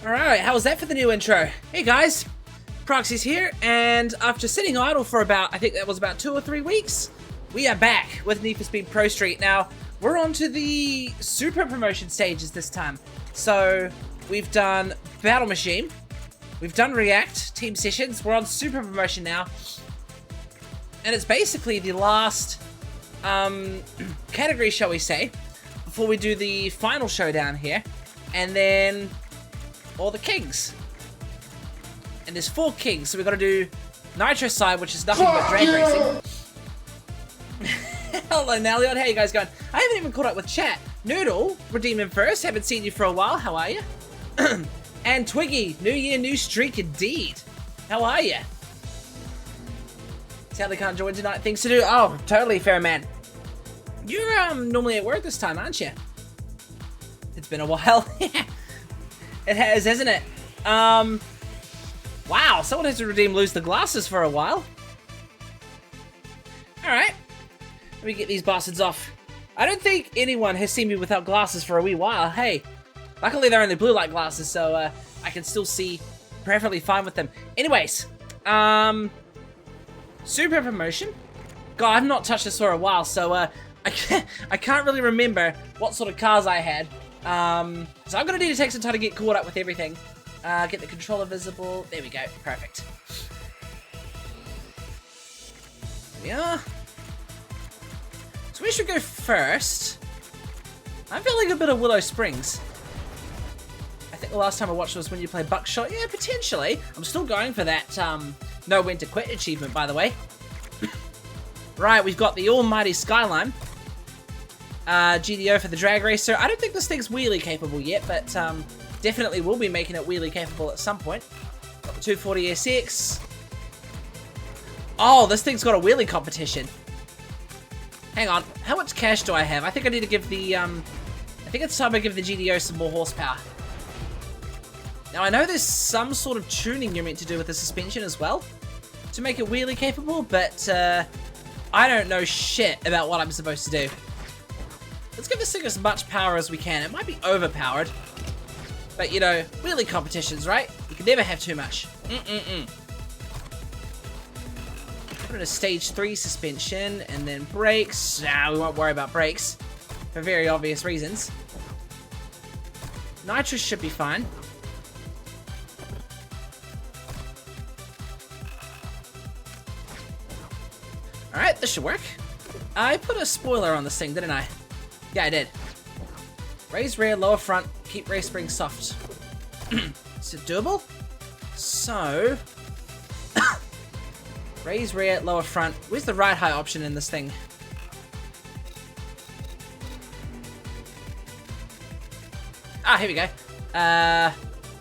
Alright, how was that for the new intro? Hey guys, Proxy's here, and after sitting idle for about, I think that was about 2 or 3 weeks, we are back with Need for Speed Prostreet. Now, we're on to the super promotion stages this time. So, we've done Battle Machine, we've done React, Team Sessions, we're on super promotion now, and it's basically the last category, shall we say, before we do the final showdown here, and then all the kings. And there's 4 kings, so we've got to do Nitro side, which is nothing but drag racing. Hello, Nalion, how you guys going? I haven't even caught up with chat. Noodle, redeeming first, haven't seen you for a while, how are you? And Twiggy, new year, new streak indeed. How are you? Sadly can't join tonight, things to do. Oh, totally fair, man. You're normally at work this time, aren't you? It's been a while. It has, hasn't it? Wow, someone has to redeem lose the glasses for a while. Alright. Let me get these bastards off. I don't think anyone has seen me without glasses for a wee while. Hey, luckily they're only blue light glasses, so I can still see perfectly fine with them. Anyways, super promotion. God, I've not touched this for a while, so I can't really remember what sort of cars I had. So I'm gonna need to take some time to get caught up with everything. Get the controller visible. There we go. Perfect. There we are. So we should go first. I'm feeling a bit of Willow Springs. I think the last time I watched was when you played Buckshot. Yeah, potentially. I'm still going for that Know When to Quit achievement, by the way. Right, we've got the almighty Skyline. GDO for the drag racer. I don't think this thing's wheelie capable yet, but definitely will be making it wheelie capable at some point. Got the 240 SX. Oh, this thing's got a wheelie competition. Hang on, how much cash do I have? I think I need to give the, I think it's time I give the GDO some more horsepower. Now, I know there's some sort of tuning you're meant to do with the suspension as well to make it wheelie capable, but I don't know shit about what I'm supposed to do. Let's give this thing as much power as we can. It might be overpowered, but you know, wheelie competitions, right? You can never have too much. Put in a stage 3 suspension, and then brakes. Nah, we won't worry about brakes for very obvious reasons. Nitrous should be fine. Alright, this should work. I put a spoiler on this thing, didn't I? Yeah, I did. Raise rear, lower front, keep race spring soft. Is it doable? So... raise rear, lower front. Where's the ride high option in this thing? Ah, here we go.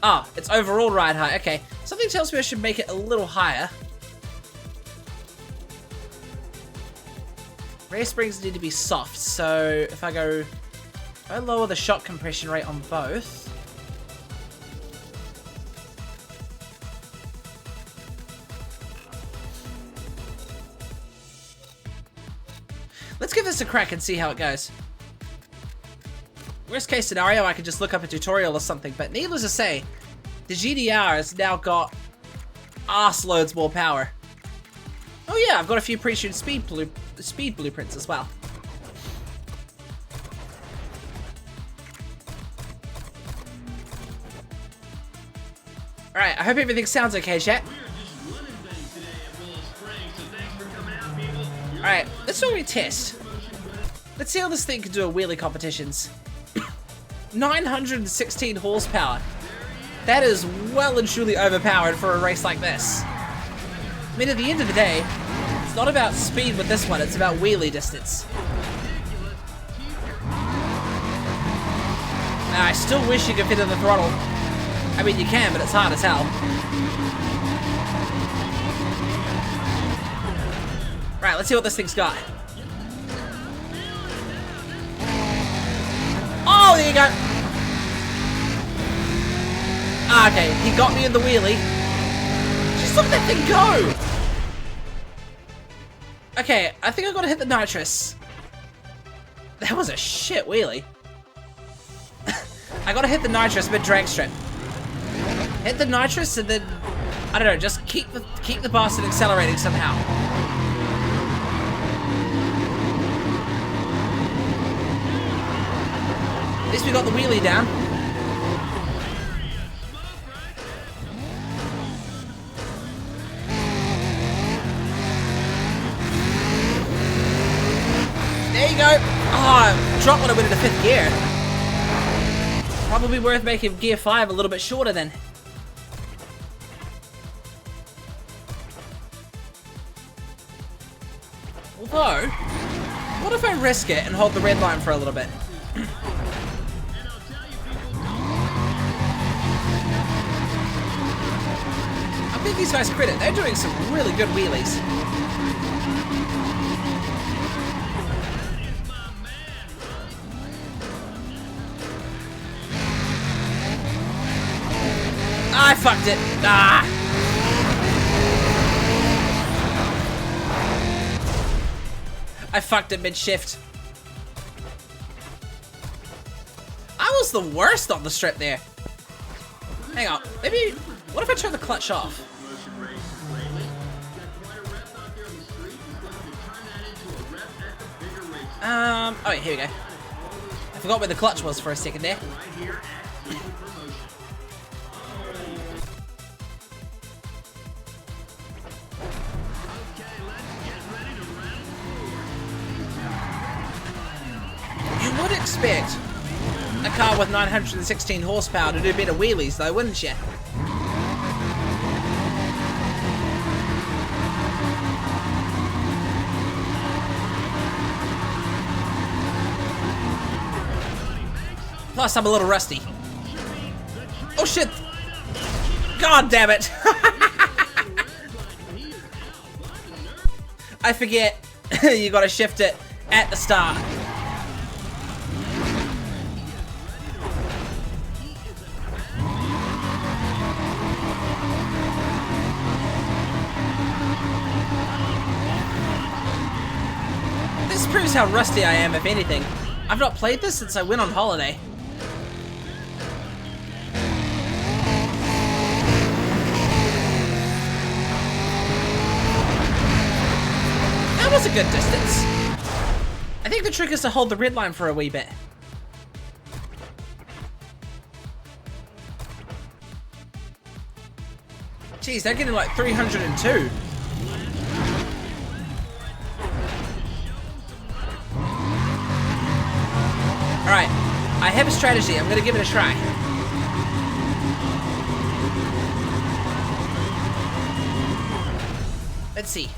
Oh, it's overall ride high. Okay. Something tells me I should make it a little higher. Rear springs need to be soft, so if I lower the shock compression rate on both. Let's give this a crack and see how it goes. Worst case scenario, I could just look up a tutorial or something, but needless to say, the GDR has now got arse loads more power. Oh yeah, I've got a few pre-tuned speed blueprints as well. Alright, I hope everything sounds okay, chat. Alright, let's do a test. Let's see how this thing can do a wheelie competitions. 916 horsepower. That is well and truly overpowered for a race like this. I mean, at the end of the day, it's not about speed with this one, it's about wheelie distance. Now, I still wish you could fit in the throttle. I mean, you can, but it's hard as hell. Right, let's see what this thing's got. Oh, there you go. Ah, okay, he got me in the wheelie. Just look at that thing go. Okay, I think I gotta hit the nitrous. That was a shit wheelie. I gotta hit the nitrous mid drag strip. Hit the nitrous and then, I don't know, just keep the bastard accelerating somehow. At least we got the wheelie down. There you go. Oh, drop when I went into 5th gear. Probably worth making gear 5 a little bit shorter then. Although, what if I risk it and hold the red line for a little bit? I'll give these guys credit. They're doing some really good wheelies. I fucked it. Ah. I fucked it mid-shift. I was the worst on the strip there. Hang on. Maybe... What if I turn the clutch off? Oh, wait, here we go. I forgot where the clutch was for a second there. You would expect a car with 916 horsepower to do better wheelies though, wouldn't you? Plus, I'm a little rusty. Oh shit! God damn it! I forget. You gotta shift it at the start. This proves how rusty I am, if anything. I've not played this since I went on holiday. That was a good distance. I think the trick is to hold the red line for a wee bit. Jeez, they're getting like 302. Alright, I have a strategy. I'm gonna give it a try. Let's see.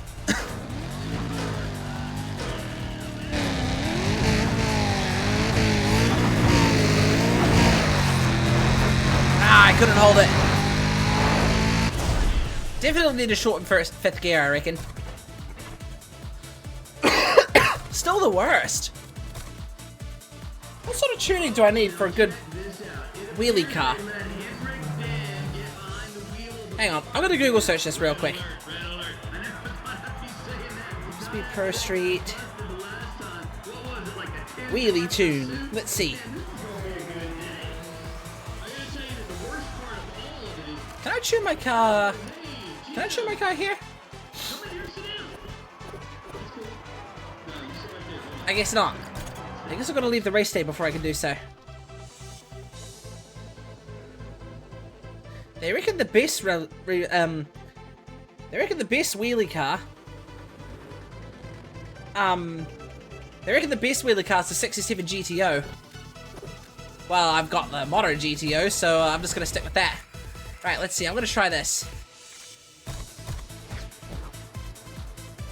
I couldn't hold it. Definitely need to shorten first 5th gear, I reckon. Still the worst. What sort of tuning do I need for a good wheelie car? Hang on, I'm gonna Google search this real quick. Speed Prostreet wheelie tune. Let's see. Can I tune my car? Can I tune my car here? I guess not. I guess I'm gonna leave the race day before I can do so. They reckon the best they reckon the best wheelie car. They reckon the best wheelie car is the 67 GTO. Well, I've got the modern GTO, so I'm just gonna stick with that. Right, let's see. I'm gonna try this.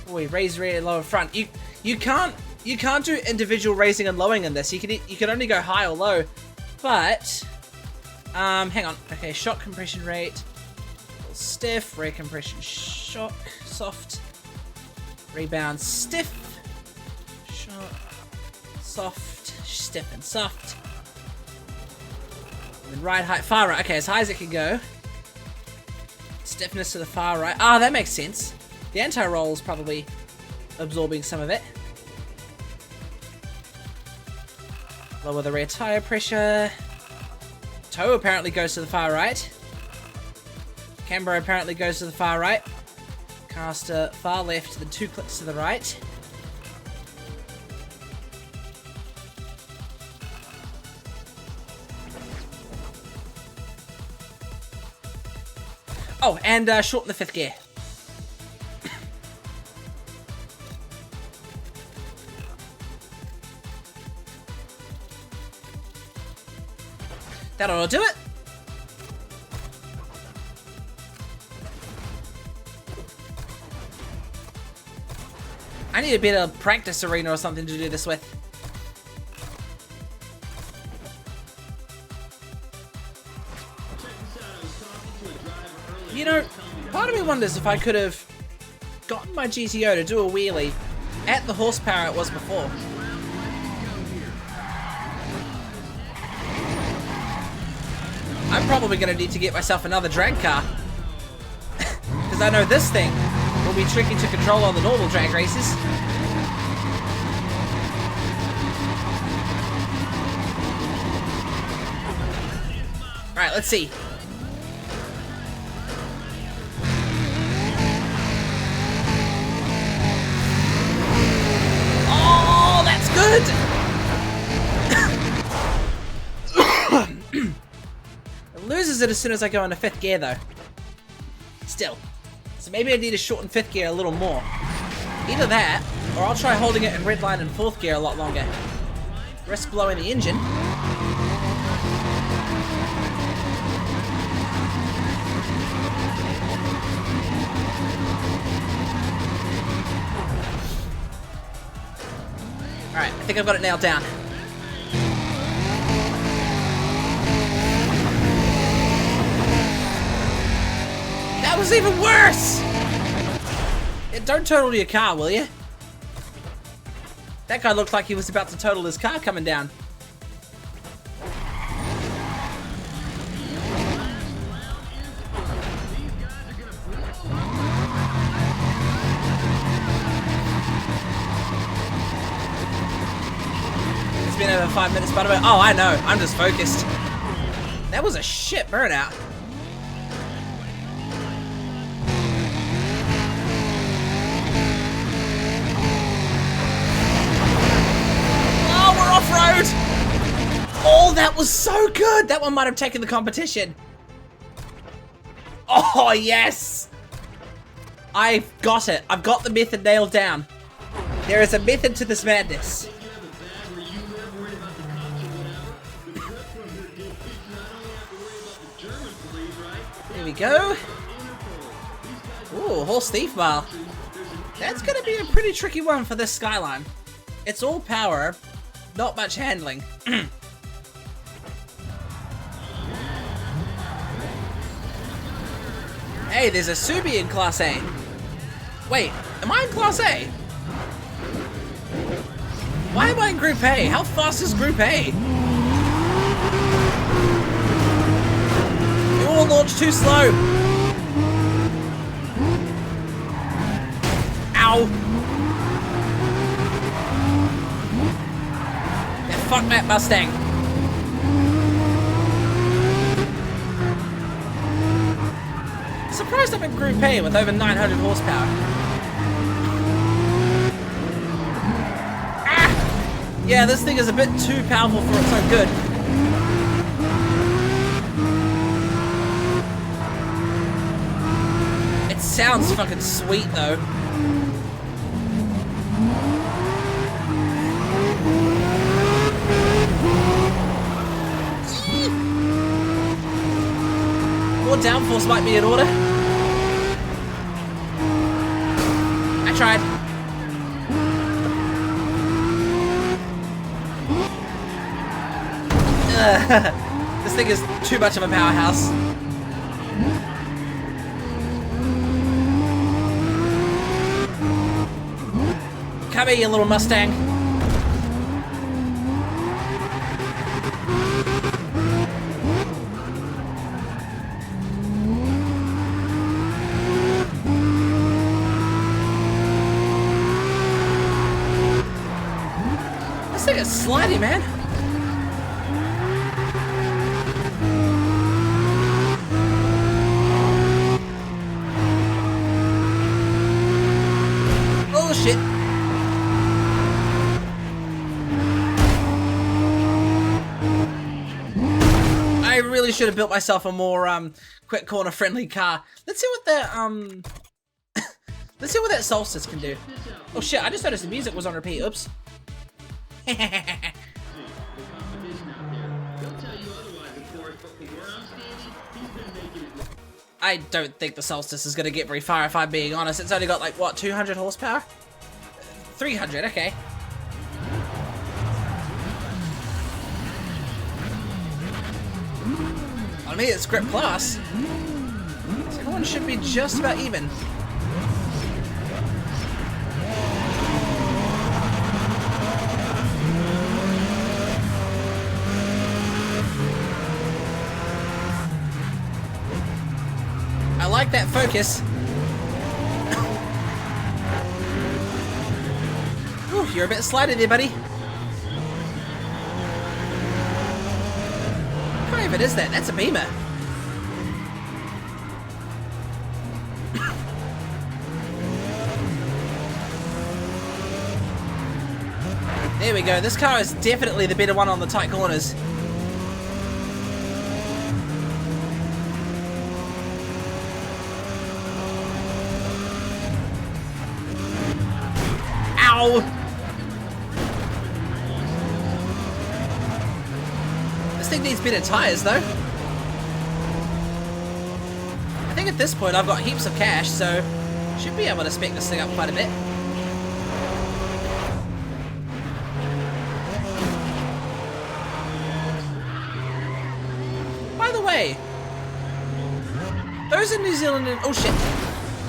Oh, we raise rear, lower front. You can't do individual raising and lowering in this. You can only go high or low. But hang on. Okay, shock compression rate, stiff, rear compression shock, soft, rebound stiff, shock, soft, stiff and soft. And then ride height, far right. Okay, as high as it can go. Stiffness to the far right. Ah, that makes sense. The anti-roll is probably absorbing some of it. Lower the rear tire pressure. Toe apparently goes to the far right. Camber apparently goes to the far right. Caster far left, then 2 clicks to the right. Oh, and shorten the 5th gear. That'll do it. I need a bit of practice arena or something to do this with. You know, part of me wonders if I could have gotten my GTO to do a wheelie at the horsepower it was before. I'm probably going to need to get myself another drag car. Because I know this thing will be tricky to control on the normal drag races. Alright, let's see. Oh, that's good! It loses it as soon as I go into 5th gear though. Still. So maybe I need to shorten 5th gear a little more. Either that, or I'll try holding it in red line and 4th gear a lot longer. Risk blowing the engine. Alright, I think I've got it nailed down. That was even worse! Yeah, don't total your car, will you? That guy looked like he was about to total his car coming down. It's been over 5 minutes, by the way. Oh, I know. I'm just focused. That was a shit burnout. Off-road! Oh, that was so good! That one might have taken the competition. Oh, yes! I've got it. I've got the method nailed down. There is a method to this madness. There we go. Ooh, horse thief bar. That's gonna be a pretty tricky one for this Skyline. It's all power. Not much handling. Hey, there's a Subi in Class A. Wait, am I in Class A? Why am I in Group A? How fast is Group A? You all launched too slow. Ow. Fuck that Mustang. Surprised I'm in Group A with over 900 horsepower. Ah! Yeah, this thing is a bit too powerful for its own good. It sounds fucking sweet though. More downforce might be in order. I tried. This thing is too much of a powerhouse. Come here, you little Mustang. This thing is slidey, man. should have built myself a more quick corner friendly car. Let's see what the let's see what that Solstice can do. Oh shit, I just noticed the music was on repeat. Oops. I don't think the Solstice is going to get very far, if I'm being honest. It's only got, like, what, 200 horsepower? 300, okay. I mean, it's Grip Plus. Second one should be just about even. I like that focus. Ooh, you're a bit slidey there, buddy. What even is that? That's a Beamer. There we go. This car is definitely the better one on the tight corners. Ow! This thing needs better tires, though. I think at this point I've got heaps of cash, so should be able to spec this thing up quite a bit. By the way, those in New Zealand and oh shit,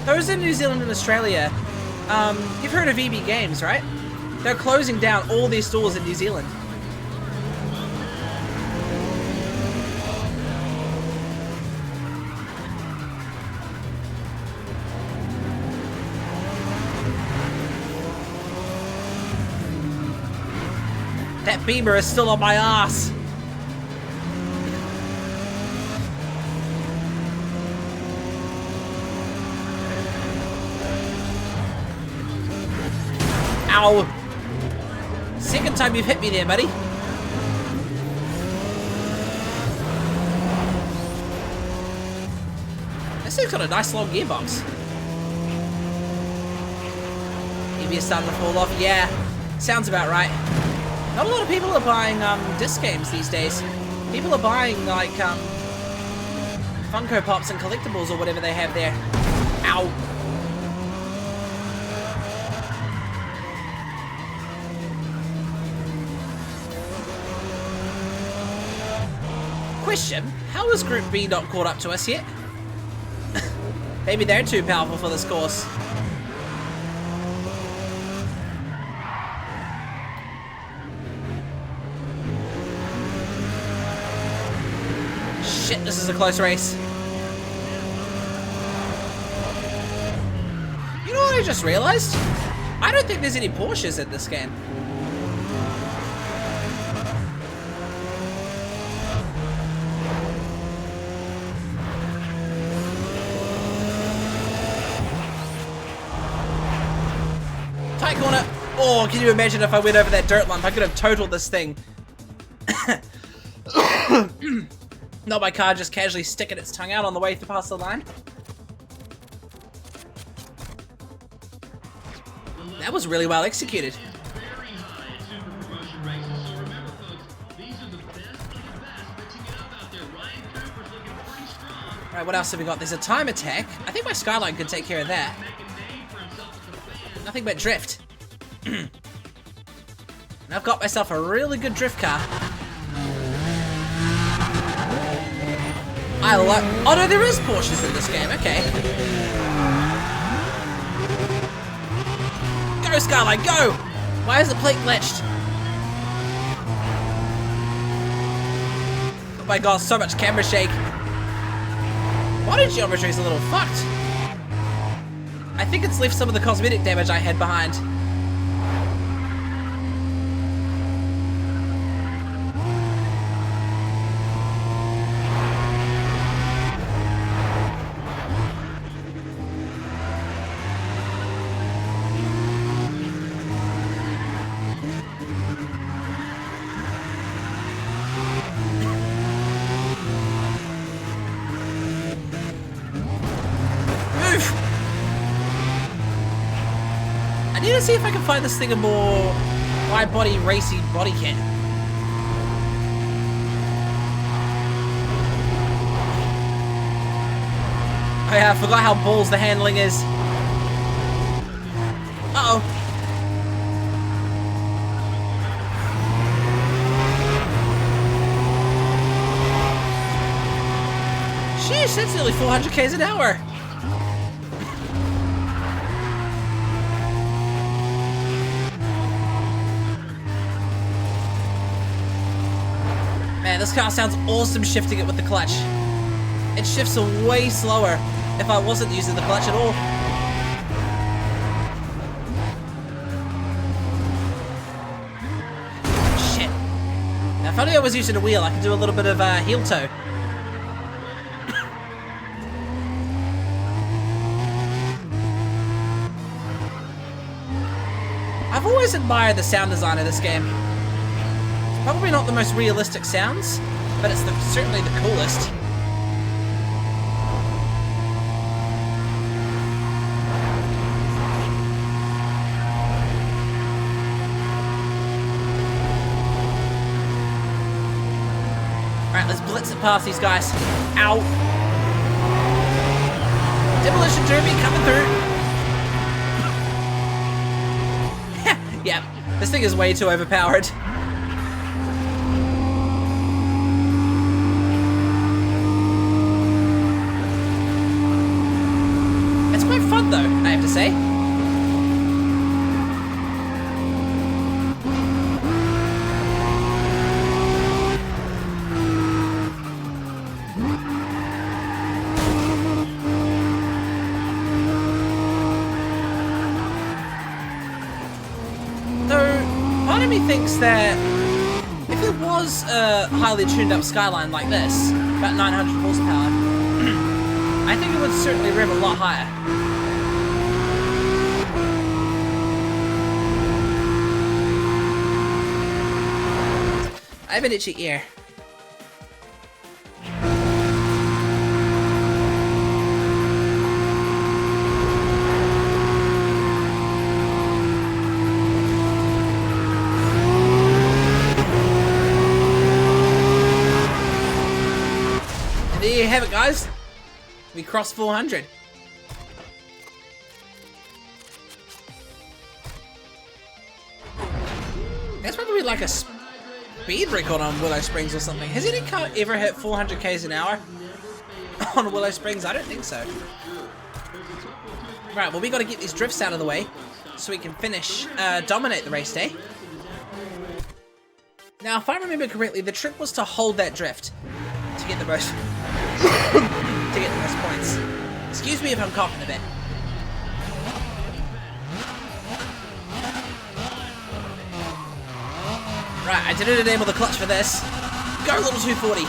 those in New Zealand and Australia. You've heard of EB Games, right? They're closing down all their stores in New Zealand. That Beamer is still on my ass. Ow! Second time you've hit me there, buddy. This thing's got a nice long gearbox. EBS starting to fall off. Yeah, sounds about right. Not a lot of people are buying disc games these days. People are buying like Funko Pops and collectibles or whatever they have there. Ow! Question, how is Group B not caught up to us yet? Maybe they're too powerful for this course. Shit, this is a close race. You know what I just realized? I don't think there's any Porsches in this game. Tight corner. Oh, can you imagine if I went over that dirt lump? I could have totaled this thing. Not my car just casually sticking its tongue out on the way past the line. That was really well executed. Alright, what else have we got? There's a time attack. I think my Skyline could take care of that. Nothing but drift. And I've got myself a really good drift car. I like. Oh no, there is Porsches in this game. Okay. Go, Skyline, go! Why is the plate glitched? Oh my god, so much camera shake. Body geometry is a little fucked. I think it's left some of the cosmetic damage I had behind. need to see if I can find this thing a more wide body racy body kit. Oh yeah, I forgot how balls the handling is. Uh-oh. Sheesh, that's nearly 400 k's an hour. Man, this car sounds awesome shifting it with the clutch. It shifts way slower if I wasn't using the clutch at all. Shit. Now if only I was using a wheel, I could do a little bit of heel toe. I've always admired the sound design of this game. It's probably not the most realistic sounds, but it's certainly the coolest. Alright, let's blitz it past these guys. Ow! Demolition Derby coming through! Yep, this thing is way too overpowered. It's quite fun though, I have to say. Part of me thinks that if it was a highly tuned up Skyline like this, about 900 horsepower, I think it would certainly rev a lot higher. I have an itchy ear. There you have it, guys. We crossed 400. That's probably like a speed record on Willow Springs or something. Has any car ever hit 400 k's an hour on Willow Springs? I don't think so. Right, well we got to get these drifts out of the way so we can finish, dominate the race day. Now, if I remember correctly, the trick was to hold that drift to get the most points. Excuse me if I'm coughing a bit. Right, I didn't enable the clutch for this. Go little 240.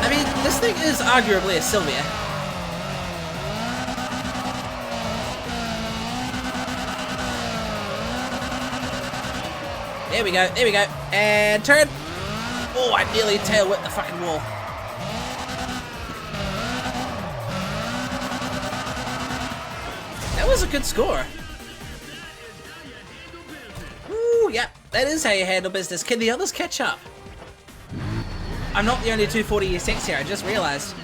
I mean, this thing is arguably a Sylvia. There we go, there we go. And turn. Oh, I nearly tail whipped the fucking wall. That was a good score. Ooh, yeah, that is how you handle business. Can the others catch up? I'm not the only 240 ESX here, I just realized.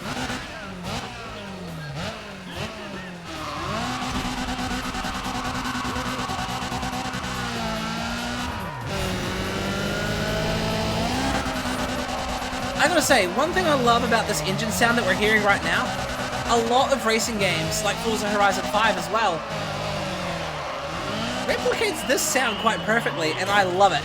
I gotta say, one thing I love about this engine sound that we're hearing right now, a lot of racing games, like Forza Horizon 5 as well, replicates this sound quite perfectly, and I love it.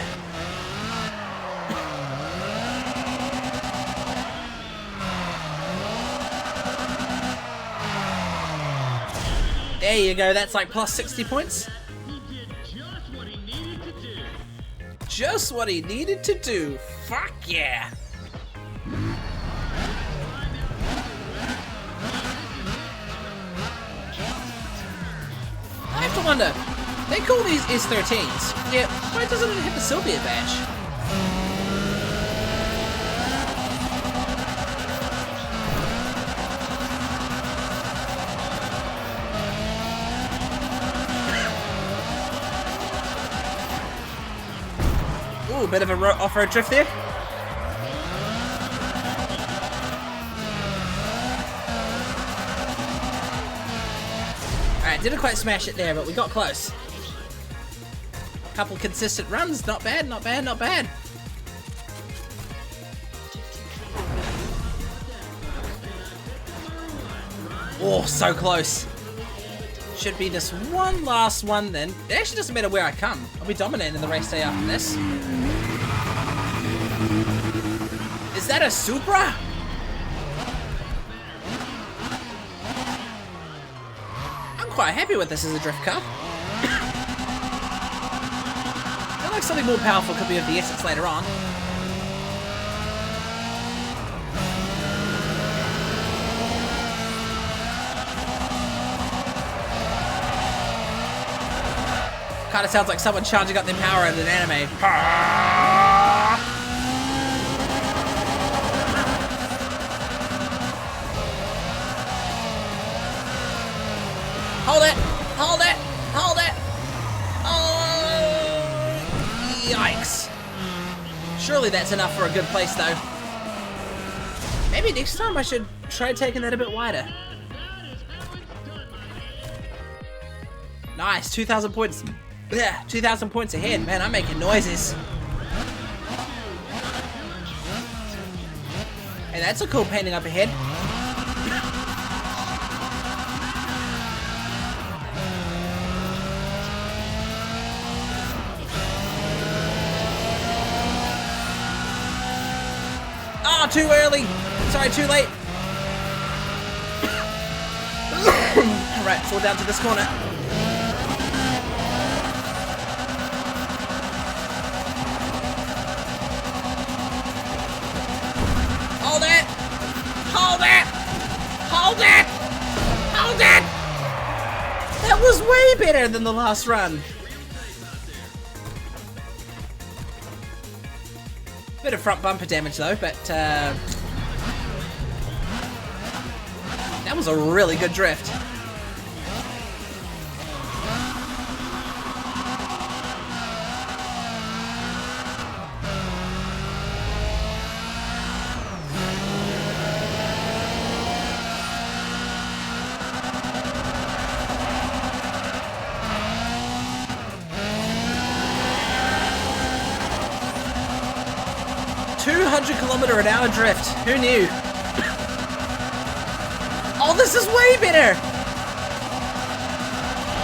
There you go, that's like plus 60 points. Just what he needed to do. Fuck yeah. I have to wonder, they call these S13s, yet why doesn't it have the Sylvia badge? bit of a off-road drift there. Alright, didn't quite smash it there, but we got close. A couple consistent runs, not bad, not bad, not bad. Oh, so close. Should be this one last one then. It actually doesn't matter where I come. I'll be dominating the race day after this. Is that a Supra? I'm quite happy with this as a drift car. I feel like something more powerful could be of the essence later on. Kind of sounds like someone charging up their power in an anime. Hold it! Hold it! Hold it! Oh! Yikes. Surely that's enough for a good place, though. Maybe next time I should try taking that a bit wider. Nice, 2,000 points. Yeah, 2,000 points ahead. Man, I'm making noises. Hey, that's a cool painting up ahead. Oh, too early. Sorry, too late. Alright, fall down to this corner. Hold it! Hold it! Hold it! Hold it! That was way better than the last run. Bit of front bumper damage though, but that was a really good drift. .200km/h drift. Who knew? Oh, this is way better.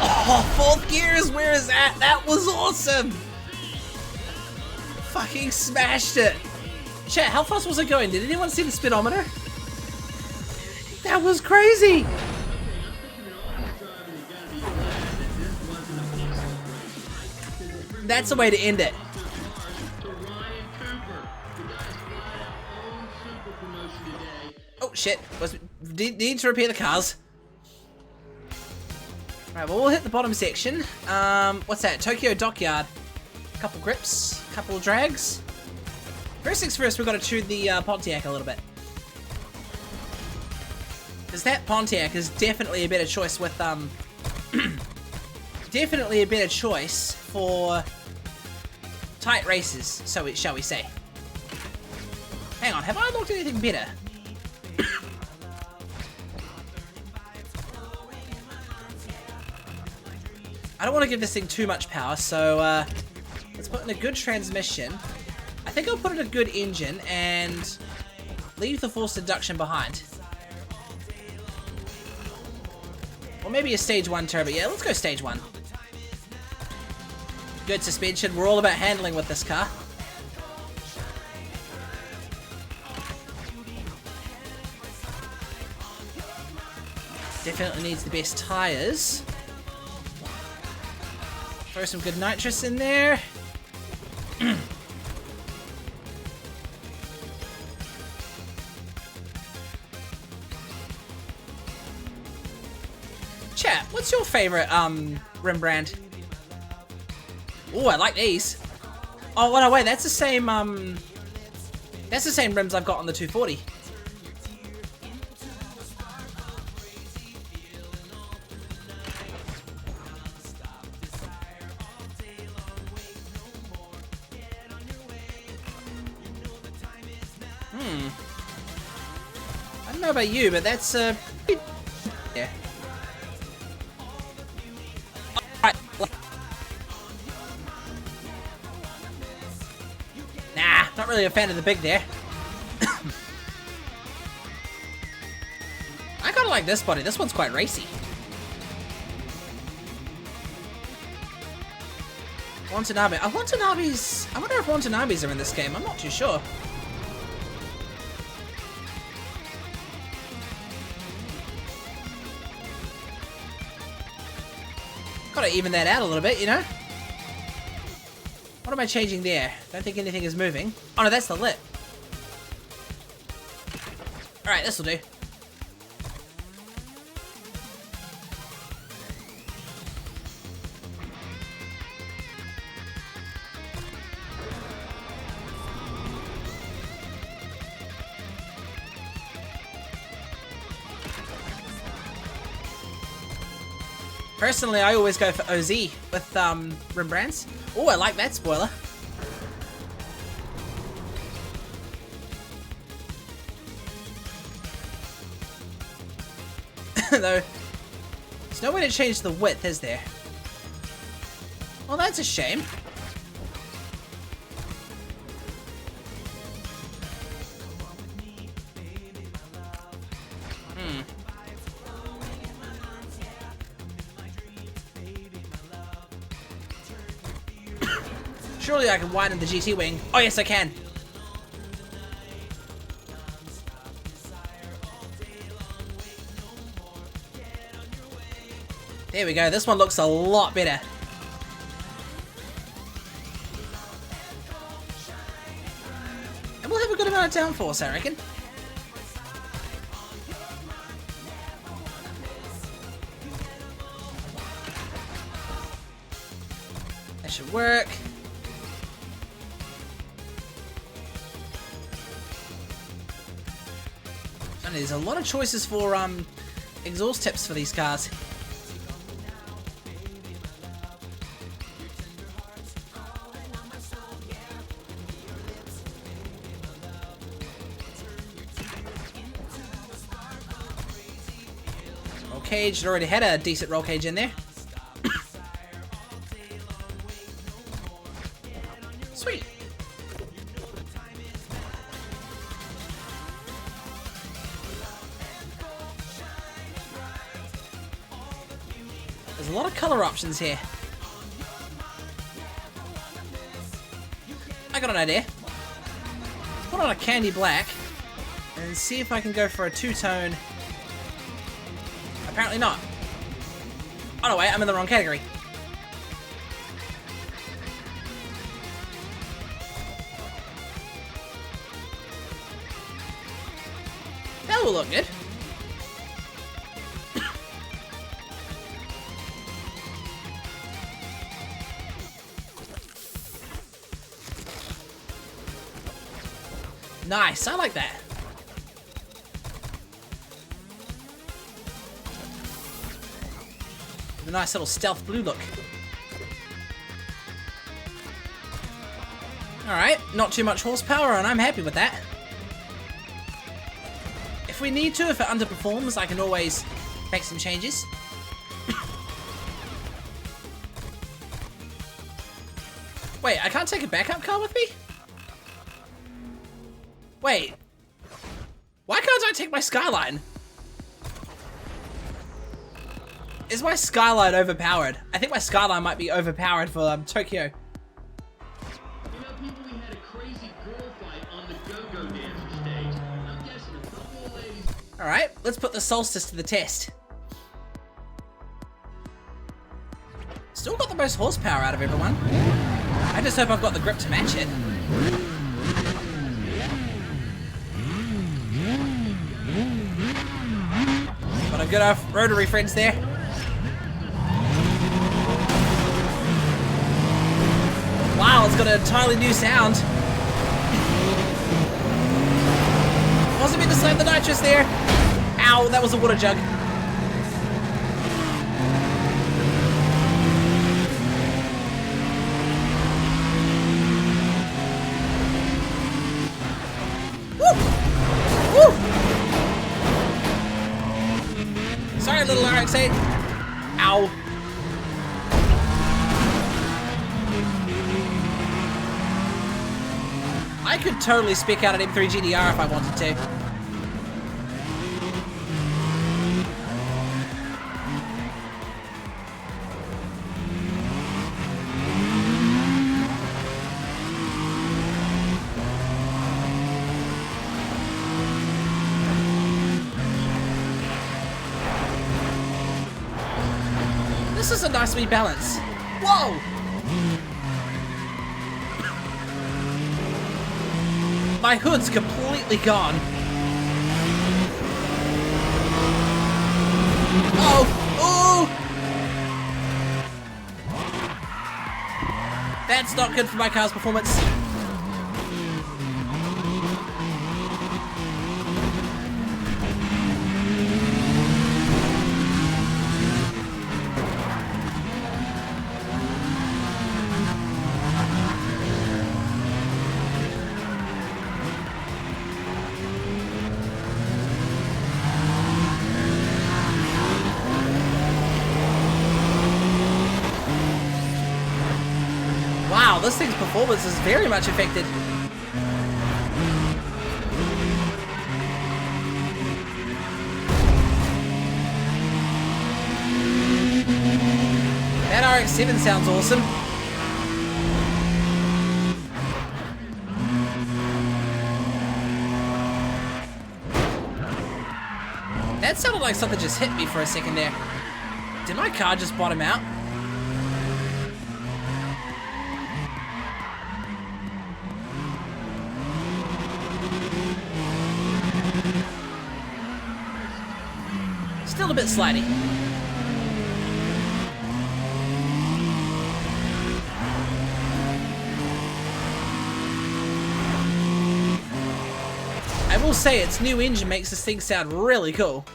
Oh, fourth gears. Where is that? That was awesome. Fucking smashed it. Chat, how fast was it going? Did anyone see the speedometer? That was crazy. That's the way to end it. Oh shit, need to repair the cars. Right, well we'll hit the bottom section. What's that? Tokyo Dockyard. Couple grips, couple drags. First things first, we've got to tune the Pontiac a little bit. Because that Pontiac is definitely a better choice with, definitely a better choice for tight races, so shall we say. Hang on, have I unlocked anything better? I don't want to give this thing too much power, so let's put in a good transmission. I think I'll put in a good engine and leave the forced induction behind. Or maybe a stage 1 turbo. Yeah, let's go stage 1. Good suspension. We're all about handling with this car. Definitely needs the best tires. Throw some good nitrous in there. Chat, what's your favorite rim brand? Oh, I like these. Oh, no, wait, that's the same rims I've got on the 240. I don't know about you, but that's yeah. Alright. Nah, not really a fan of the big there. I kinda like this body. This one's quite racy. Watanabe. I wonder if Watanabes are in this game. I'm not too sure. Gotta even that out a little bit, you know? What am I changing there? Don't think anything is moving. Oh no, that's the lip. Alright, this'll do. Personally, I always go for OZ with Rembrandts. Oh, I like that spoiler. Though, there's no way to change the width, is there? Well, that's a shame. Surely I can widen the GT wing. Oh yes, I can. There we go. This one looks a lot better. And we'll have a good amount of downforce, I reckon. That should work. And there's a lot of choices for exhaust tips for these cars. Roll cage, it already had a decent roll cage in there. Sweet. There's a lot of color options here. I got an idea. Let's put on a candy black and see if I can go for a two-tone. Apparently not. Oh no, wait, I'm in the wrong category. That will look good. Nice, I like that. A nice little stealth blue look. Alright, not too much horsepower and I'm happy with that. If we need to, if it underperforms, I can always make some changes. Wait, I can't take a backup car with me? Wait, why can't I take my Skyline? Is my Skyline overpowered? I think my Skyline might be overpowered for Tokyo. You know, people, we had a crazy girl fight on the go-go dancer stage. I'm guessing a couple of ladies. Alright, let's put the Solstice to the test. Still got the most horsepower out of everyone. I just hope I've got the grip to match it. Got a good rotary friends there. Wow, it's got an entirely new sound. Wasn't meant to slam the nitrous there. Ow, that was a water jug. Woo! right, little RX-8. Ow. I could totally spec out an M3 GDR if I wanted to. This is a nice wee balance. Whoa! My hood's completely gone. Oh! Oh! That's not good for my car's performance. Wow, this thing's performance is very much affected. That RX-7 sounds awesome. That sounded like something just hit me for a second there. Did my car just bottom out? Still a bit slidey. I will say its new engine makes this thing sound really cool.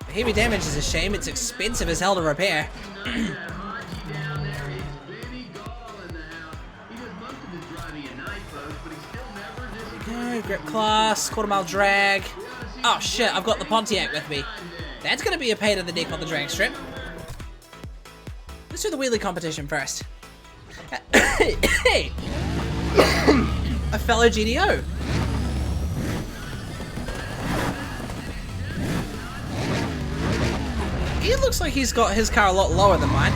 The heavy damage is a shame, it's expensive as hell to repair. Grip class, quarter mile drag. Oh shit, I've got the Pontiac with me. That's gonna be a pain in the neck on the drag strip. Let's do the wheelie competition first. Hey! A fellow GDO. He looks like he's got his car a lot lower than mine.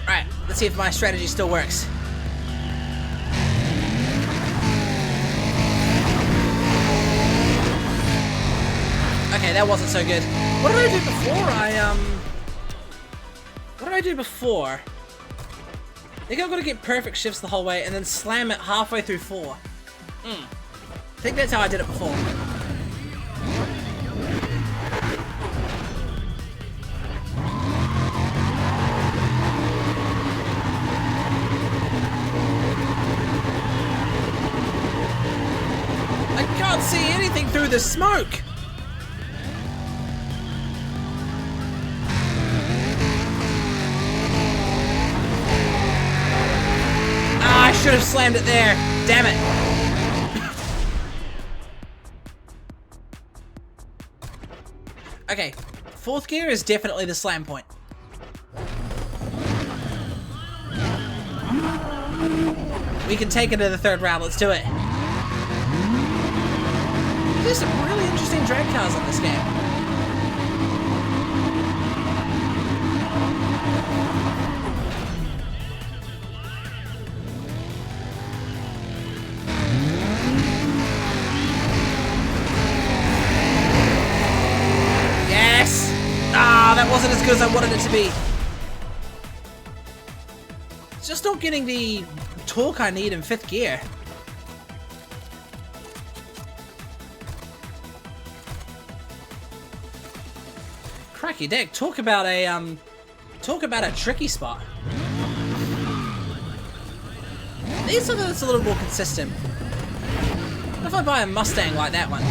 Alright, let's see if my strategy still works. Okay, that wasn't so good. What did I do before? What did I do before? I think I've got to get perfect shifts the whole way and then slam it halfway through 4. I think that's how I did it before. I can't see anything through the smoke! I should have slammed it there. Damn it. Okay, 4th gear is definitely the slam point. We can take it to the 3rd round. Let's do it. There's some really interesting drag cars in this game. That wasn't as good as I wanted it to be. Just not getting the torque I need in 5th gear. Cracky dick, talk about a tricky spot. Need something that's a little more consistent. What if I buy a Mustang like that one?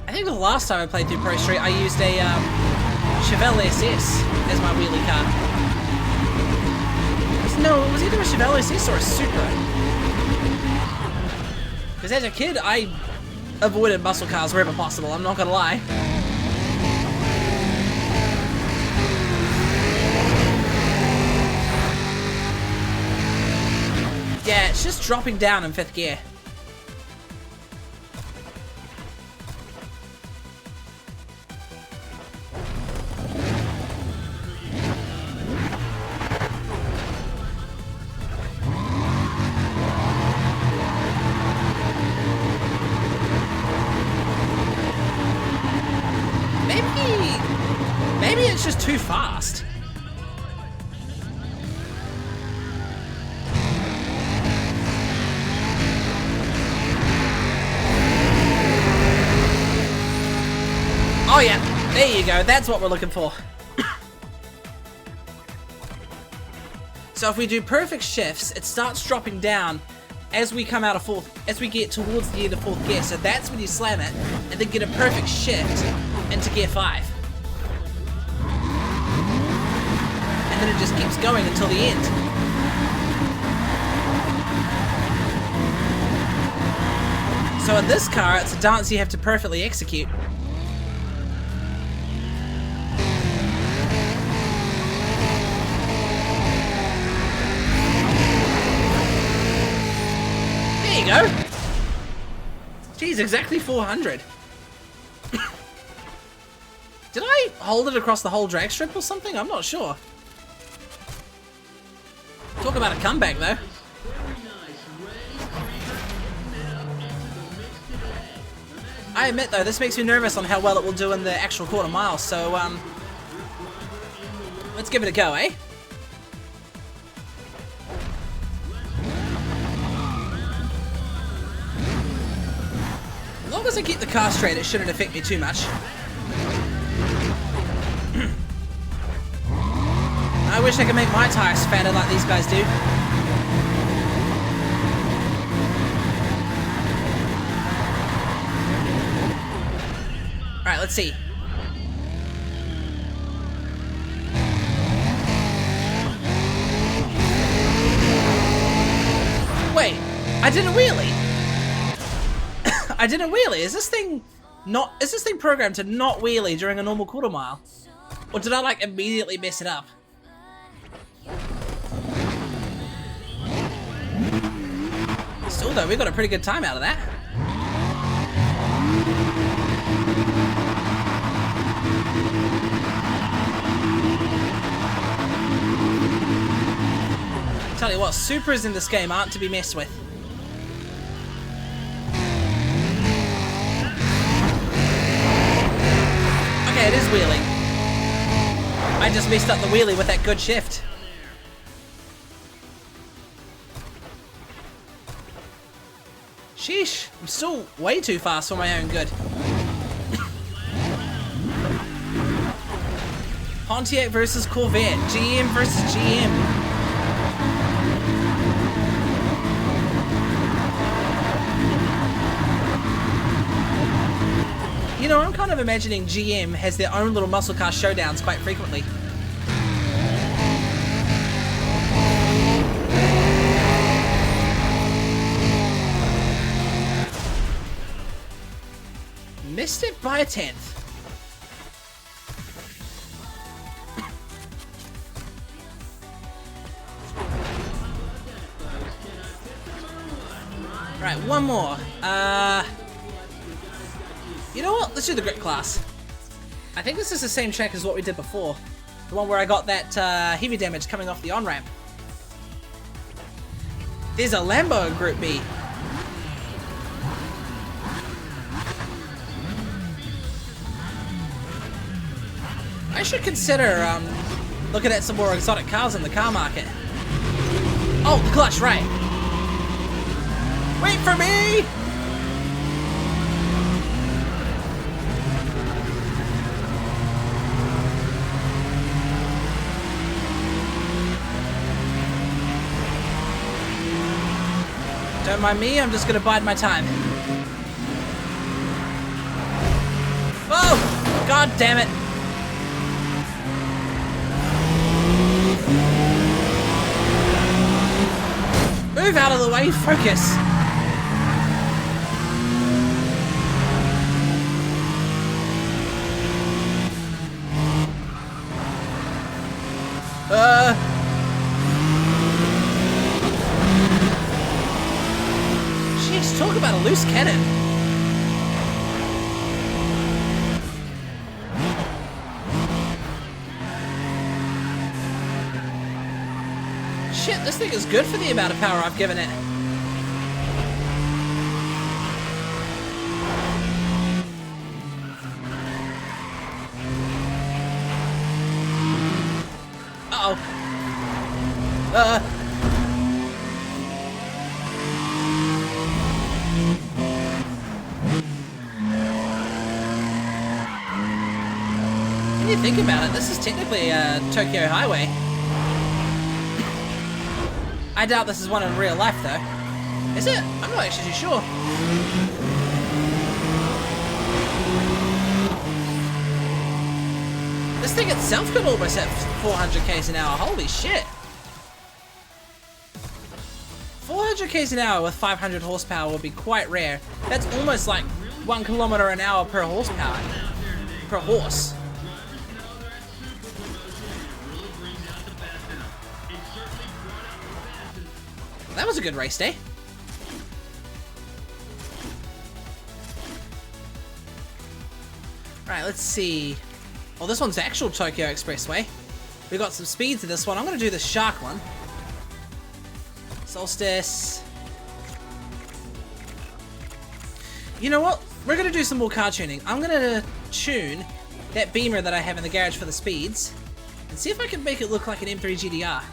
I think the last time I played through Prostreet, I used a Chevelle SS as my wheelie car. No, it was either a Chevelle SS or a Supra. Because as a kid, I avoided muscle cars wherever possible, I'm not gonna lie. Yeah, it's just dropping down in 5th gear. Maybe it's just too fast. Oh yeah, there you go, that's what we're looking for. So if we do perfect shifts, it starts dropping down as we come out of 4th, as we get towards the end of 4th gear, so that's when you slam it, and then get a perfect shift into gear 5. And then it just keeps going until the end. So in this car, it's a dance you have to perfectly execute. There you go. Geez, exactly 400. Did I hold it across the whole drag strip or something? I'm not sure. Talk about a comeback, though. I admit, though, this makes me nervous on how well it will do in the actual quarter mile, so, let's give it a go, eh? As long as I keep the car straight, it shouldn't affect me too much. I wish I could make my tires fatter like these guys do. Alright, let's see. Wait, I did a wheelie. I did a wheelie. Is this thing programmed to not wheelie during a normal quarter mile? Or did I like immediately mess it up? Still though, we got a pretty good time out of that. Tell you what, Supras in this game aren't to be messed with. Okay, it is wheeling. I just messed up the wheelie with that good shift. Sheesh, I'm still way too fast for my own good. Pontiac versus Corvette, GM versus GM. You know, I'm kind of imagining GM has their own little muscle car showdowns quite frequently. Missed it by a 10th. Right, one more. You know what? Let's do the grit class. I think this is the same track as what we did before. The one where I got that heavy damage coming off the on-ramp. There's a Lambo in Group B. I should consider looking at some more exotic cars in the car market. Oh, the clutch, right. Wait for me! Don't mind me, I'm just gonna bide my time. Oh! God damn it! Move out of the way, focus. Jeez, talk about a loose cannon. Shit, this thing is good for the amount of power I've given it. Uh-oh. When you think about it, this is technically a Tokyo highway. I doubt this is one in real life, though. Is it? I'm not actually too sure. This thing itself could almost hit 400 k's an hour. Holy shit. 400 k's an hour with 500 horsepower would be quite rare. That's almost like 1 kilometer an hour per horsepower. Per horse. That was a good race day. Right, let's see. Oh, this one's the actual Tokyo Expressway. We got some speed to this one. I'm going to do the shark one. Solstice. You know what? We're going to do some more car tuning. I'm going to tune that Beamer that I have in the garage for the speeds and see if I can make it look like an M3 GTR.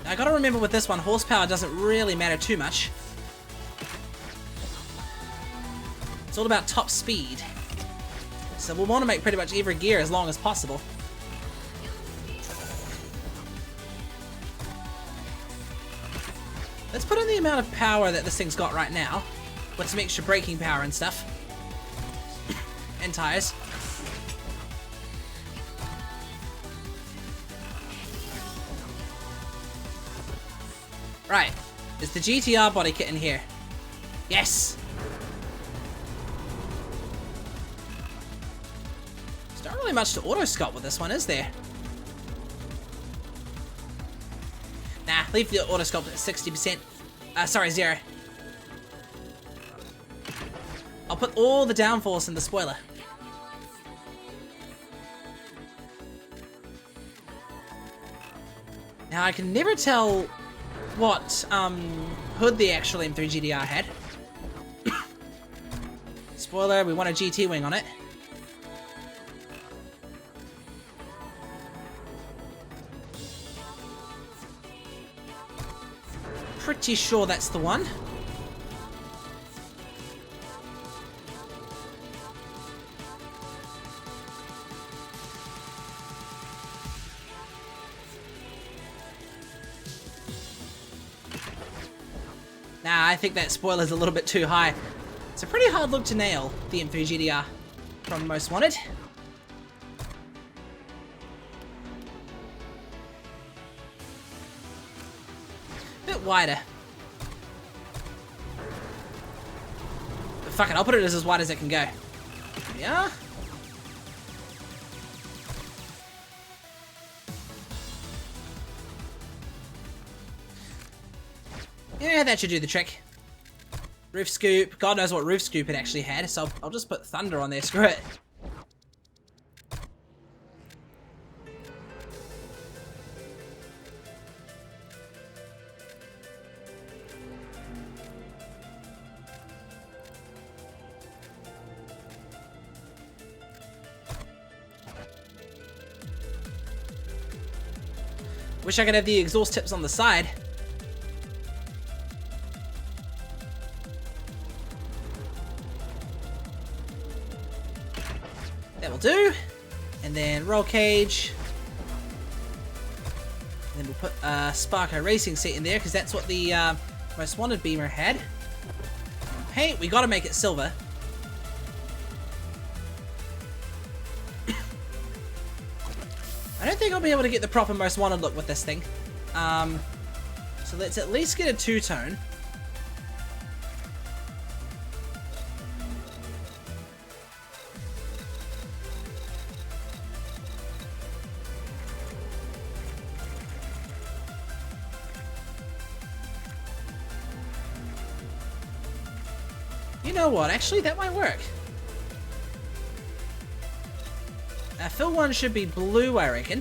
I gotta remember with this one, horsepower doesn't really matter too much. It's all about top speed. So we'll want to make pretty much every gear as long as possible. Let's put in the amount of power that this thing's got right now, with some extra braking power and stuff. And tires. Right, is the GTR body kit in here? Yes! There's not really much to auto-sculpt with this one, is there? Nah, leave the auto-sculpt at 60%. Sorry, 0. I'll put all the downforce in the spoiler. Now, I can never tell what hood the actual M3 GTR had. Spoiler, we want a GT wing on it. Pretty sure that's the one. Nah, I think that spoiler's a little bit too high. It's a pretty hard look to nail, the M3 GTR from Most Wanted. Bit wider. But fuck it, I'll put it as wide as it can go. Yeah. Yeah, that should do the trick. Roof scoop. God knows what roof scoop it actually had, so I'll just put thunder on there. Screw it. Wish I could have the exhaust tips on the side. That will do. And then roll cage. And then we'll put a Sparko racing seat in there because that's what the Most Wanted Beamer had. Paint, we got to make it silver. I'll be able to get the proper most wanted look with this thing. So let's at least get a two-tone. You know what, actually that might work. Fill 1 should be blue, I reckon.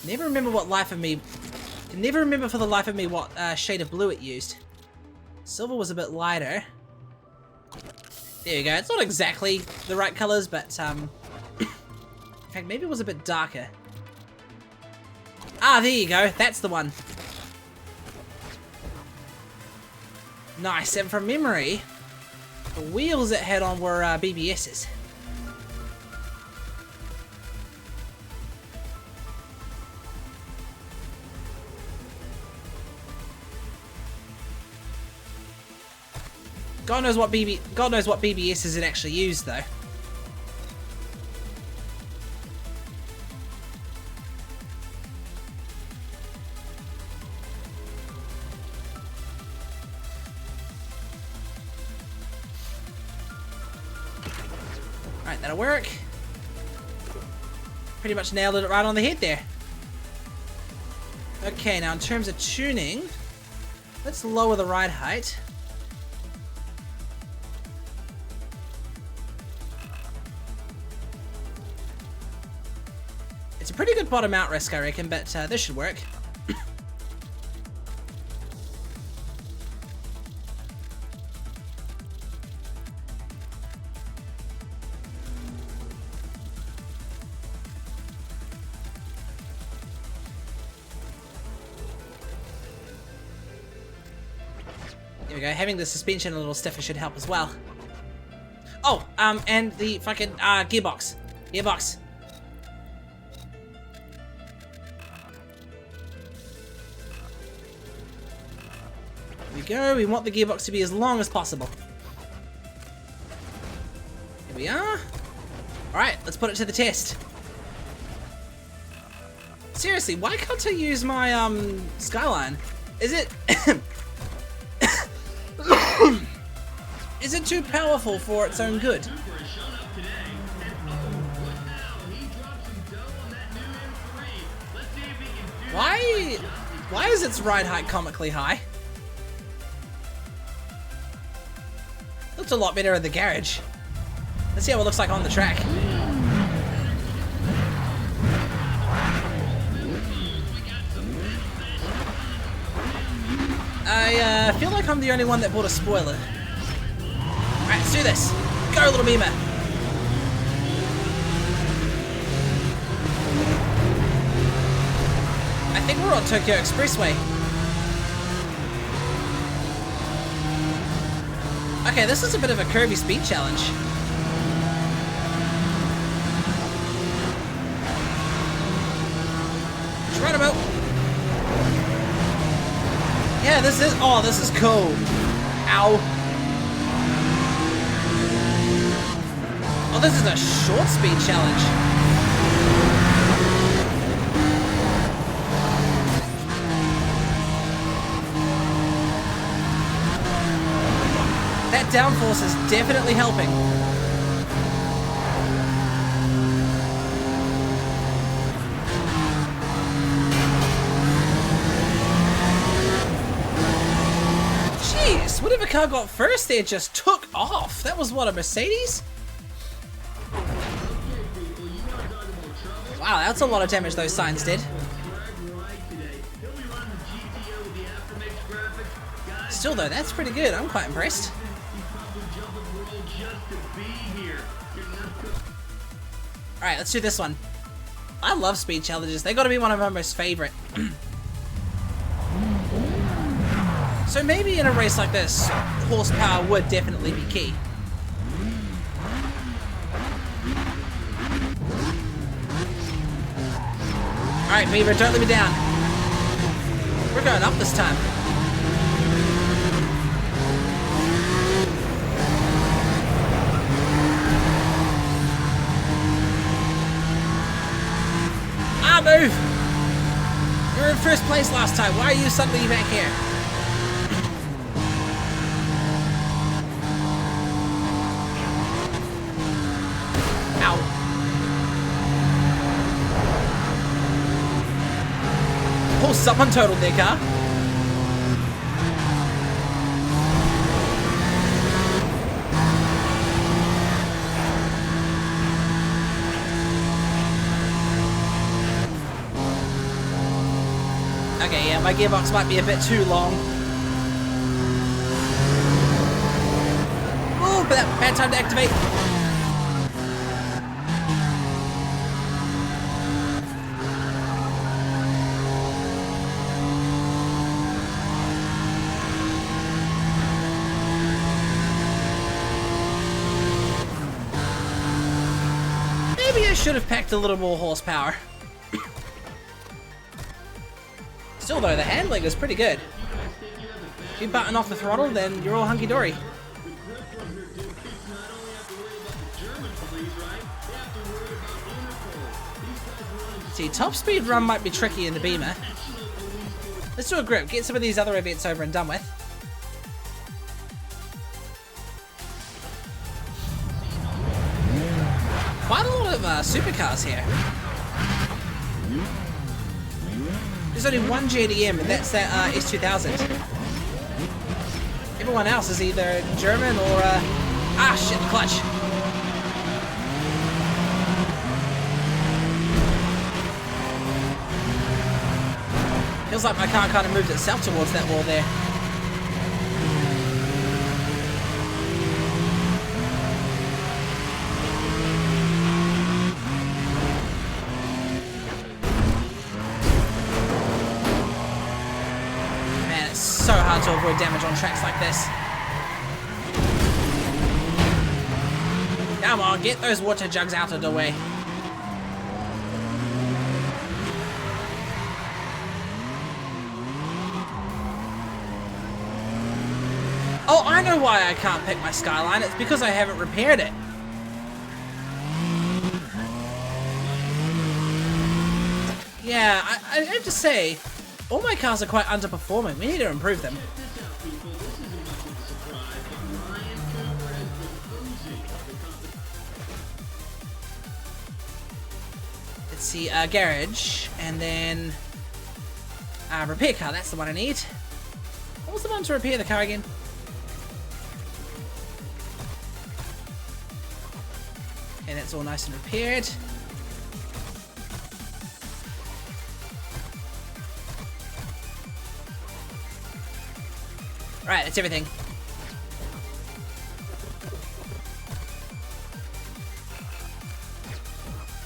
Never remember what life of me... Can never remember for the life of me what shade of blue it used. Silver was a bit lighter. There you go. It's not exactly the right colors, but in fact, maybe it was a bit darker. Ah, there you go. That's the one. Nice. And from memory, the wheels it had on were BBS's. God knows what BBS's it actually used though. Alright, that'll work. Pretty much nailed it right on the head there. Okay, now in terms of tuning, let's lower the ride height. It's a pretty good bottom out risk, I reckon, but this should work. There we go. Having the suspension a little stiffer should help as well. Oh, and the fucking gearbox. Gearbox. Here we go. We want the gearbox to be as long as possible. Here we are. Alright, let's put it to the test. Seriously, why can't I use my Skyline? Is it is it too powerful for its own good? Why is its ride height comically high? Looks a lot better in the garage. Let's see how it looks like on the track. I feel like I'm the only one that bought a spoiler. Alright, let's do this. Go, little beamer. I think we're on Tokyo Expressway. Okay, this is a bit of a curvy speed challenge. Right about. Yeah, this is cool. Ow. Oh, this is a short speed challenge. That downforce is definitely helping. Jeez, whatever car got first there just took off. That was what, a Mercedes? Wow, that's a lot of damage those signs did. Still though, that's pretty good. I'm quite impressed. Alright, let's do this one. I love speed challenges. They gotta be one of my most favorite. So maybe in a race like this, horsepower would definitely be key. Alright, Beaver, don't let me down. We're going up this time. Ah, move! You were in first place last time. Why are you suddenly back here? Ow. Oh, someone totaled their car. Okay, yeah, my gearbox might be a bit too long. Oh, but that bad time to activate. Maybe I should have packed a little more horsepower. Still though, the handling is pretty good. If you button off the throttle, then you're all hunky-dory. See, top speed run might be tricky in the Beamer. Let's do a grip, get some of these other events over and done with. Quite a lot of supercars here. There's only one JDM, and that's that S2000. Everyone else is either German or ah shit, the clutch. Feels like my car kind of moved itself towards that wall there. So hard to avoid damage on tracks like this. Come on, get those water jugs out of the way. Oh, I know why I can't pick my Skyline. It's because I haven't repaired it. Yeah, I have to say, all my cars are quite underperforming. We need to improve them. Let's see, garage, and then repair car. That's the one I need. What was the one to repair the car again? Okay, that's all nice and repaired. Right, that's everything.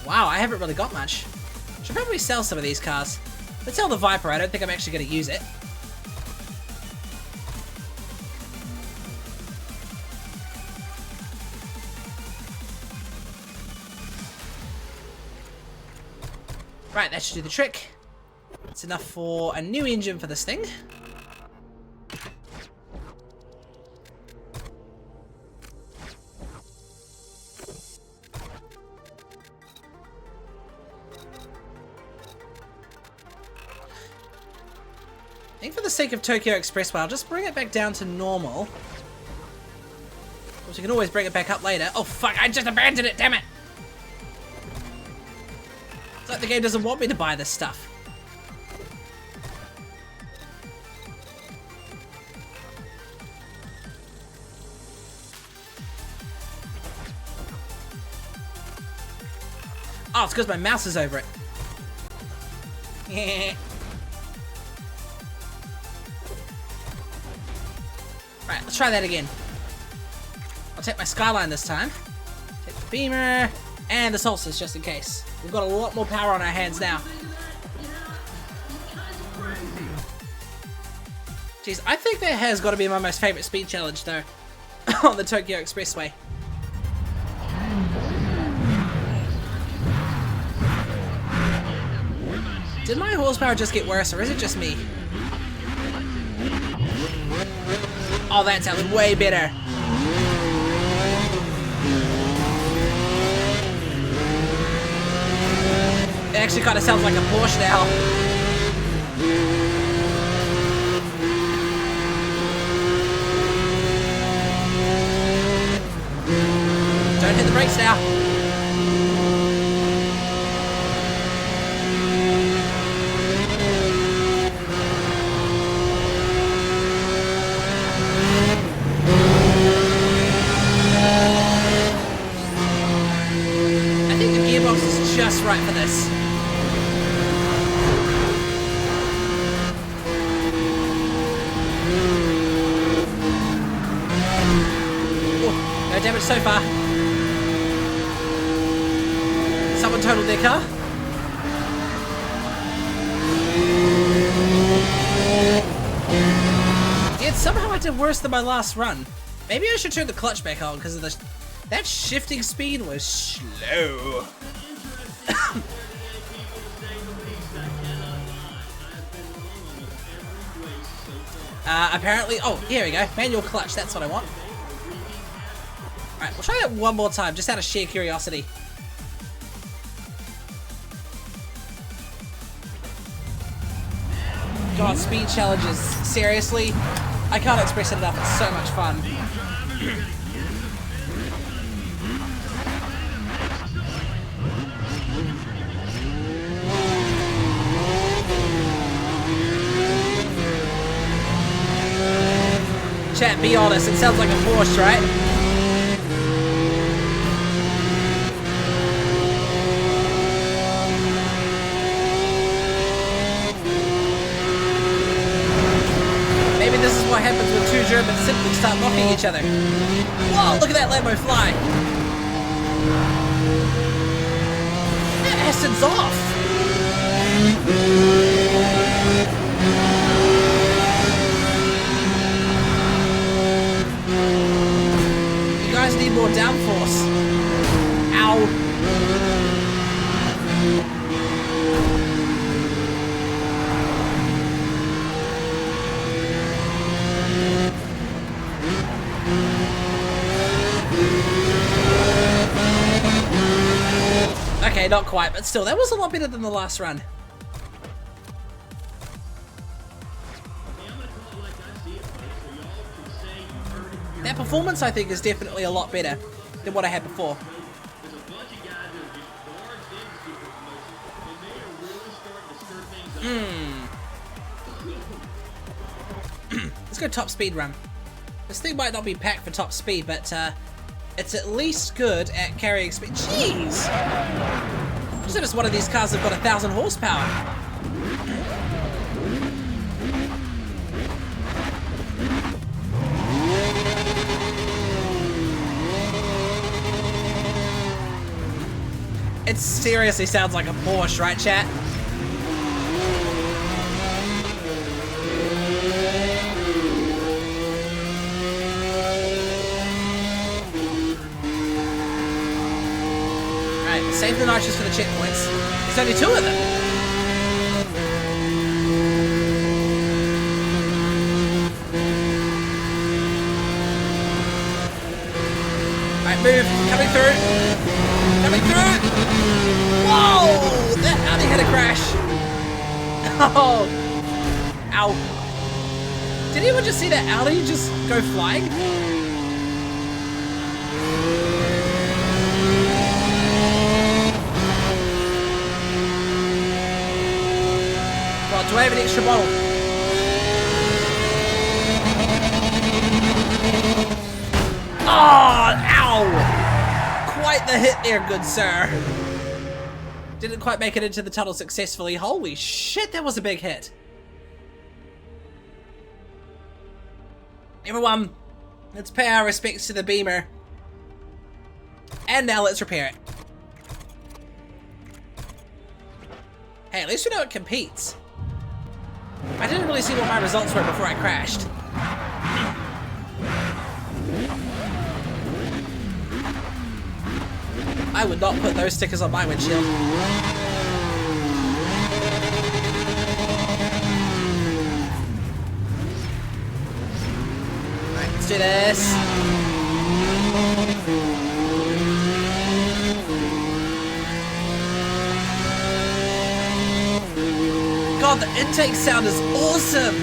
Wow, I haven't really got much. Should probably sell some of these cars. Let's sell the Viper. I don't think I'm actually going to use it. Right, that should do the trick. It's enough for a new engine for this thing. I think for the sake of Tokyo Expressway, I'll just bring it back down to normal. Of course, you can always bring it back up later. Oh fuck, I just abandoned it, damn it! It's like the game doesn't want me to buy this stuff. Oh, it's because my mouse is over it. Yeah. Right, let's try that again. I'll take my Skyline this time. Take the Beamer and the Solstice just in case. We've got a lot more power on our hands now. Jeez, I think that has got to be my most favorite speed challenge though. On the Tokyo Expressway. Did my horsepower just get worse or is it just me? Oh, that sounds way better. It actually kind of sounds like a Porsche now. Don't hit the brakes now. I think the gearbox is just right for this. Oh, no damage so far. Someone totaled their car. Yet somehow I did worse than my last run. Maybe I should turn the clutch back on because of the that shifting speed was slow. Apparently, oh, here we go. Manual clutch, that's what I want. Alright, we'll try that one more time, just out of sheer curiosity. God, speed challenges. Seriously? I can't express it enough, it's so much fun. Chat, be honest, it sounds like a Porsche, right? Maybe this is what happens when two Germans simply start mocking each other. Whoa, look at that Lambo fly! That Aston's off! You guys need more downforce. Ow. Okay, not quite, but still, that was a lot better than the last run. That performance, I think, is definitely a lot better than what I had before. Let's go top speed run. This thing might not be packed for top speed, but it's at least good at carrying speed. Jeez! Just noticed one of these cars have got 1,000 horsepower. It seriously sounds like a Porsche, right, chat? Right, save the nitrous for the checkpoints. There's only 2 of them. Right, move. Coming through. Coming through! Whoa! That Audi had a crash! Oh! Ow. Did anyone just see that Audi just go flying? Right, do I have an extra bottle? Oh! Ow! Quite the hit there, good sir. Didn't quite make it into the tunnel successfully. Holy shit, that was a big hit. Everyone, let's pay our respects to the Beamer. And now let's repair it. Hey, at least we know it competes. I didn't really see what my results were before I crashed. I would not put those stickers on my windshield. do this. God, the intake sound is awesome.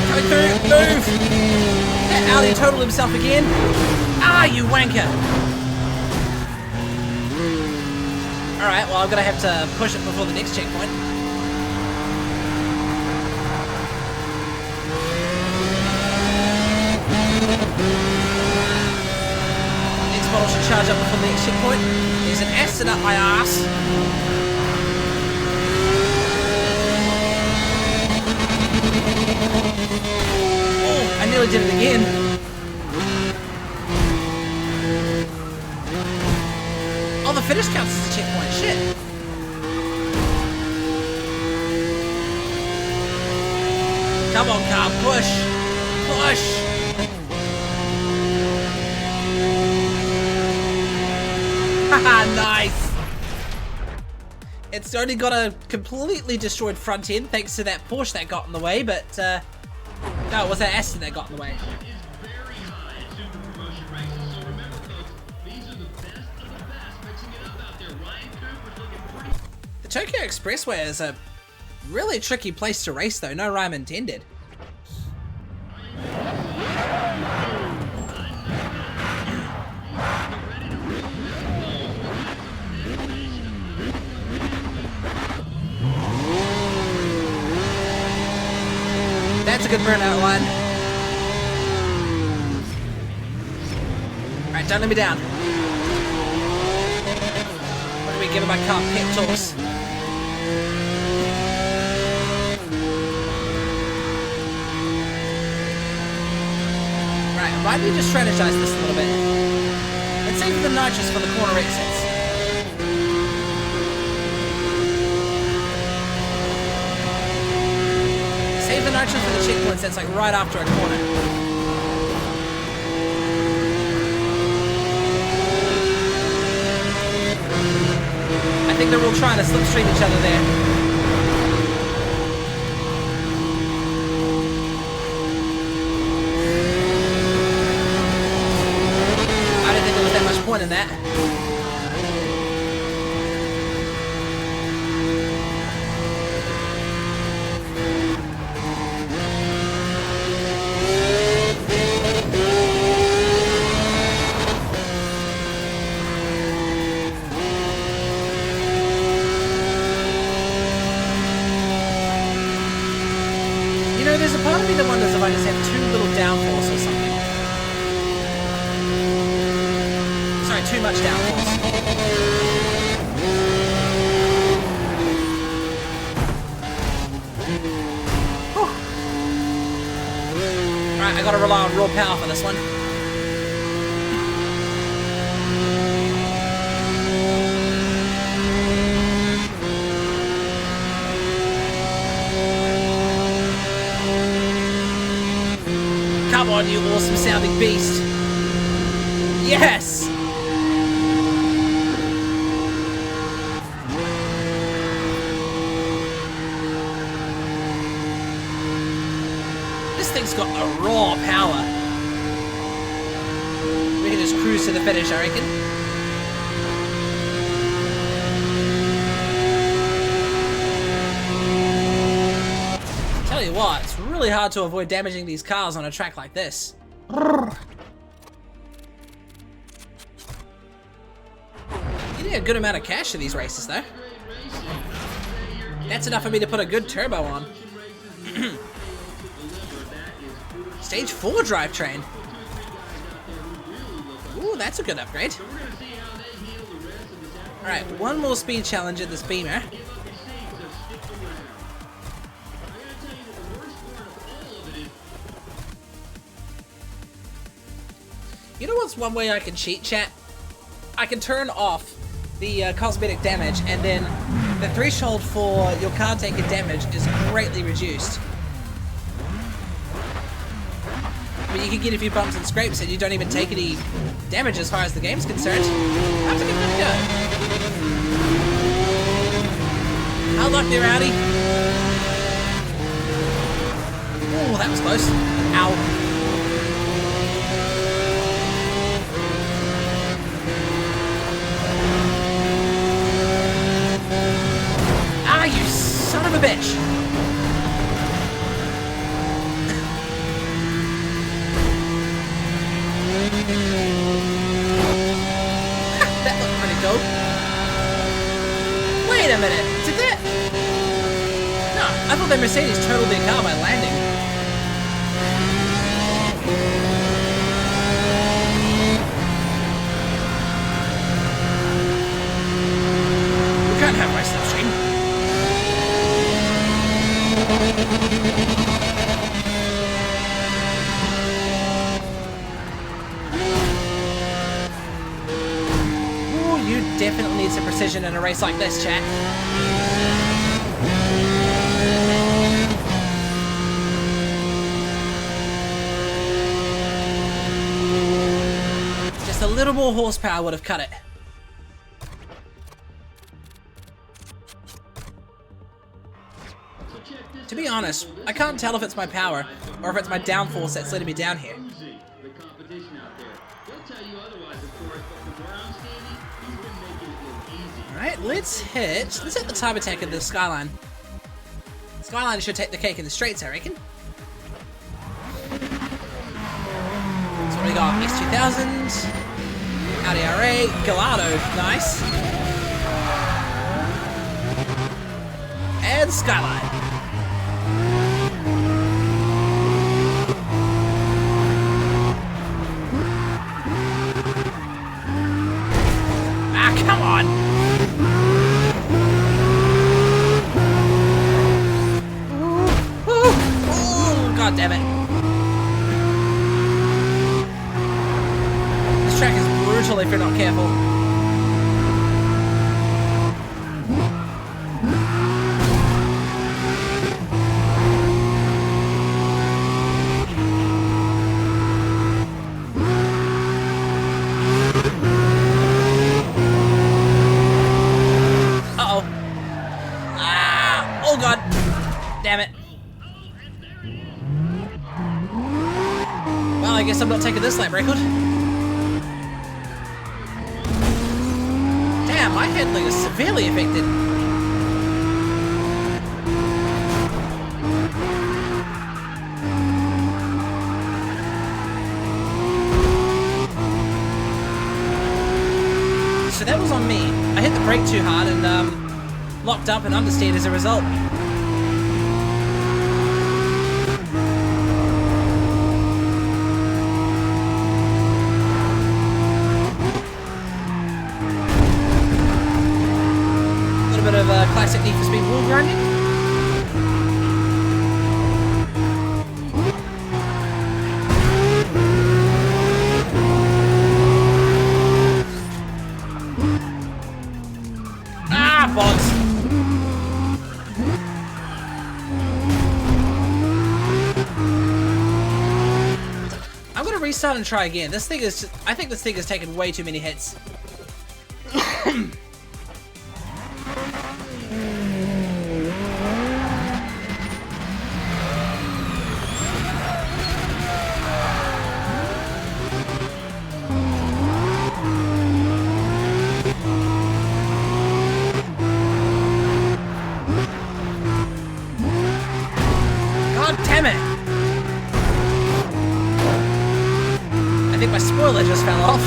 Coming through, move. That Audi totaled himself again. Ah, you wanker. Alright, well, I'm gonna have to push it before the next checkpoint. Next bottle should charge up before the next checkpoint. There's an acid up my ass. Oh, I nearly did it again. Oh, the finish counts as a checkpoint. Shit. Come on, car, push. Push. Haha, nice. It's only got a completely destroyed front end thanks to that Porsche that got in the way, but no, it was that Aston that got in the way. The Tokyo Expressway is a really tricky place to race though, no rhyme intended. That's a good burnout line. Alright, don't let me down. What do we give my car pep talks? Right, why don't we just strategize this a little bit? Let's save the nitrous for the corner exits. Save the nitrous for the checkpoints that's like right after a corner. I think they're all trying to slipstream each other there. I don't think there was that much point in that. You know, there's a part of me that wonders if I just have too little downforce or something. Sorry, too much downforce. Alright, I gotta rely on raw power for this one. Come on, you awesome sounding beast. Yes! This thing's got a raw power. We can just cruise to the finish, I reckon. Tell you what, it's really hard to avoid damaging these cars on a track like this. Getting a good amount of cash for these races though. That's enough for me to put a good turbo on. Stage 4 drivetrain. Ooh, that's a good upgrade. Alright, one more speed challenge in this Beamer. You know what's one way I can cheat, chat? I can turn off the cosmetic damage, and then the threshold for your car taking damage is greatly reduced. but you can get a few bumps and scrapes and you don't even take any damage as far as the game's concerned. That's a good way to go. How luck there, Rowdy. Oh, that was close. Ow. Ah, you son of a bitch. That looked pretty cool. Wait a minute, did that? No, I thought that Mercedes totaled their car by landing. We can't have my slipstream. You definitely need some precision in a race like this, chat. Just a little more horsepower would have cut it. To be honest, I can't tell if it's my power or if it's my downforce that's letting me down here. Alright, let's hit the time attack of the Skyline. Skyline should take the cake in the straights, I reckon. So what do we got? S2000, Audi R8, Gallardo, nice. And Skyline. Ah, come on! God damn it. This track is brutal if you're not careful. Uh-oh. Ah! Oh god! Damn it. Well, I guess I'm not taking this lap record. Damn, my handling is severely affected. So that was on me. I hit the brake too hard and locked up and understeered as a result. Bit of classic Need for Speed wall grinding. Ah, bollocks! I'm gonna restart and try again. This thing is, I think this thing has taken way too many hits. Damn it! I think my spoiler just fell off.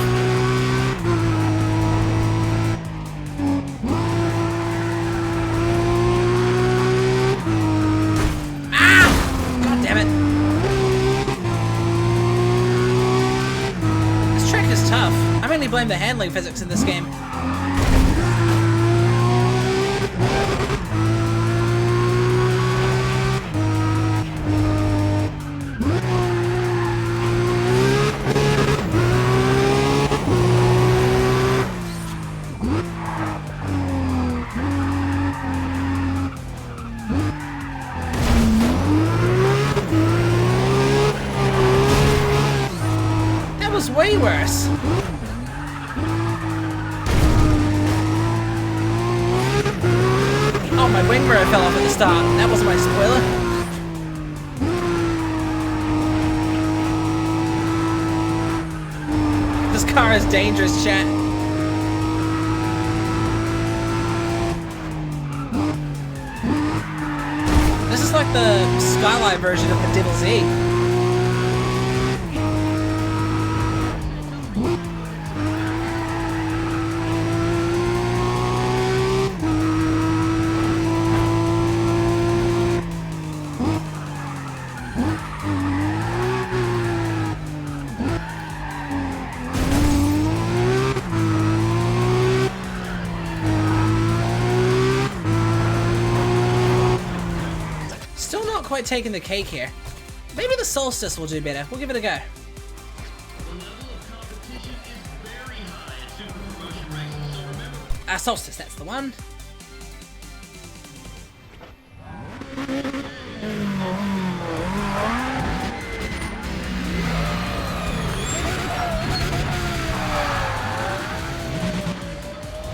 Ah! God damn it. This track is tough. I mainly blame the handling physics in this game. way worse. Oh, my wing mirror fell off at the start. That wasn't my spoiler. This car is dangerous, chat. This is like the Skyline version of the Devil Z. Quite taking the cake here. Maybe the Solstice will do better. We'll give it a go. The level of competition is very high at Super Promotion races, so remember... Solstice, that's the one.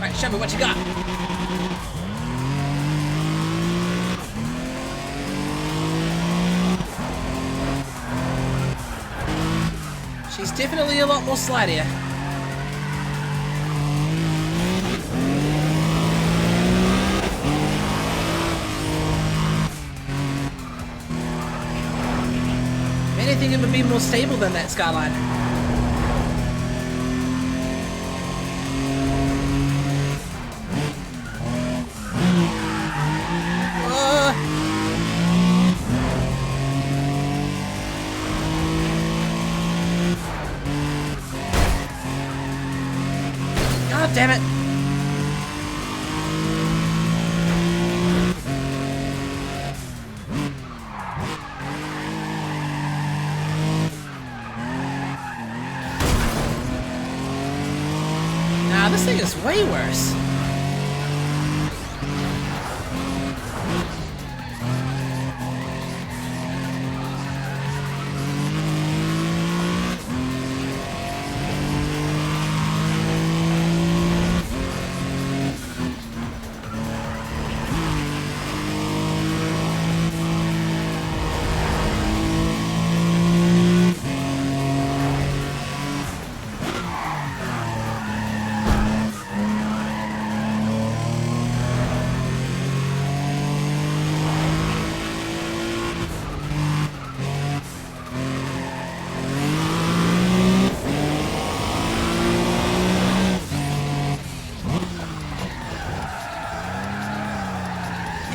Right, show me what you got. She's definitely a lot more slidier. If anything, it would be more stable than that Skyline. Damn it! Nah, this thing is way worse.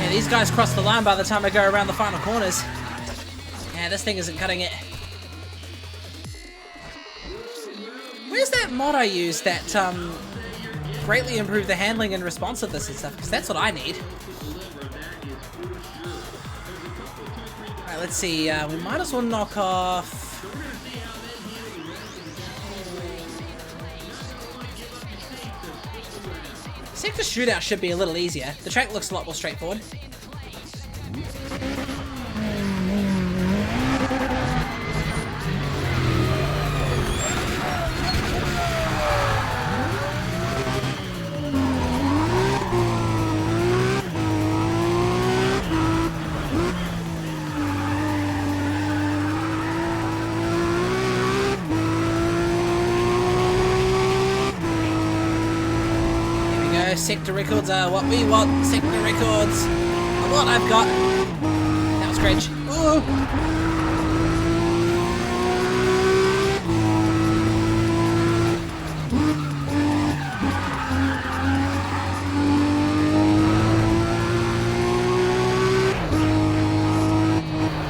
These guys cross the line by the time I go around the final corners. Yeah, this thing isn't cutting it. Where's that mod I used that greatly improved the handling and responsiveness and stuff? Because that's what I need. Alright, let's see. We might as well knock off... Sector Shootout should be a little easier. The track looks a lot more straightforward. Sector records are what we want. Sector records are what I've got. That was cringe. Ooh.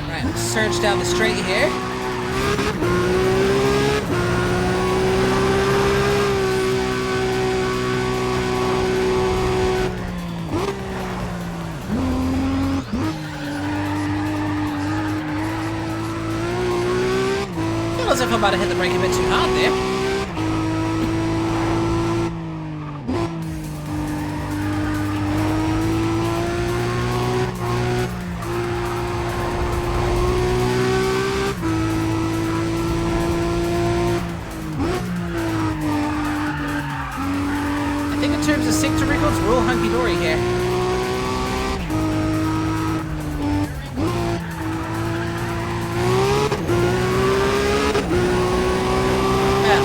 Right, let's surge down the straight here. As if I'm about to hit the brake a bit too hard there. terms of sector records, we're all hunky-dory here.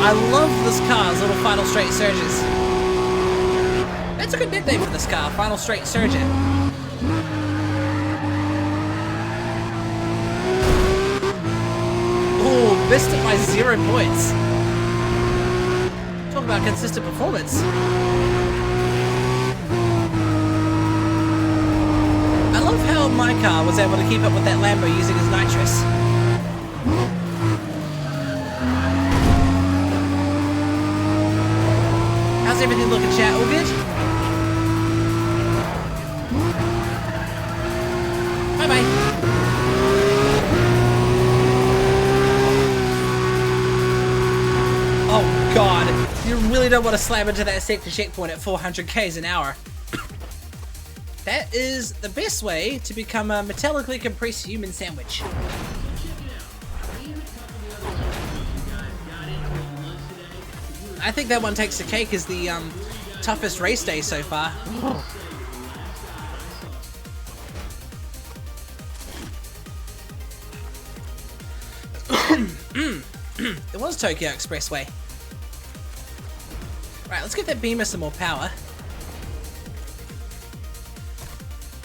I love this car's little final straight surges. That's a good nickname for this car, final straight surger. Oh, missed it by 0 points. Talk about consistent performance. I love how my car was able to keep up with that Lambo using his nitrous. How's everything looking, chat? All good? Bye-bye. Oh, God. You really don't want to slam into that sector checkpoint at 400 k's an hour. That is the best way to become a metallically compressed human sandwich. I think that one takes the cake as the toughest race day so far. It was Tokyo Expressway. Right, let's give that Beamer some more power.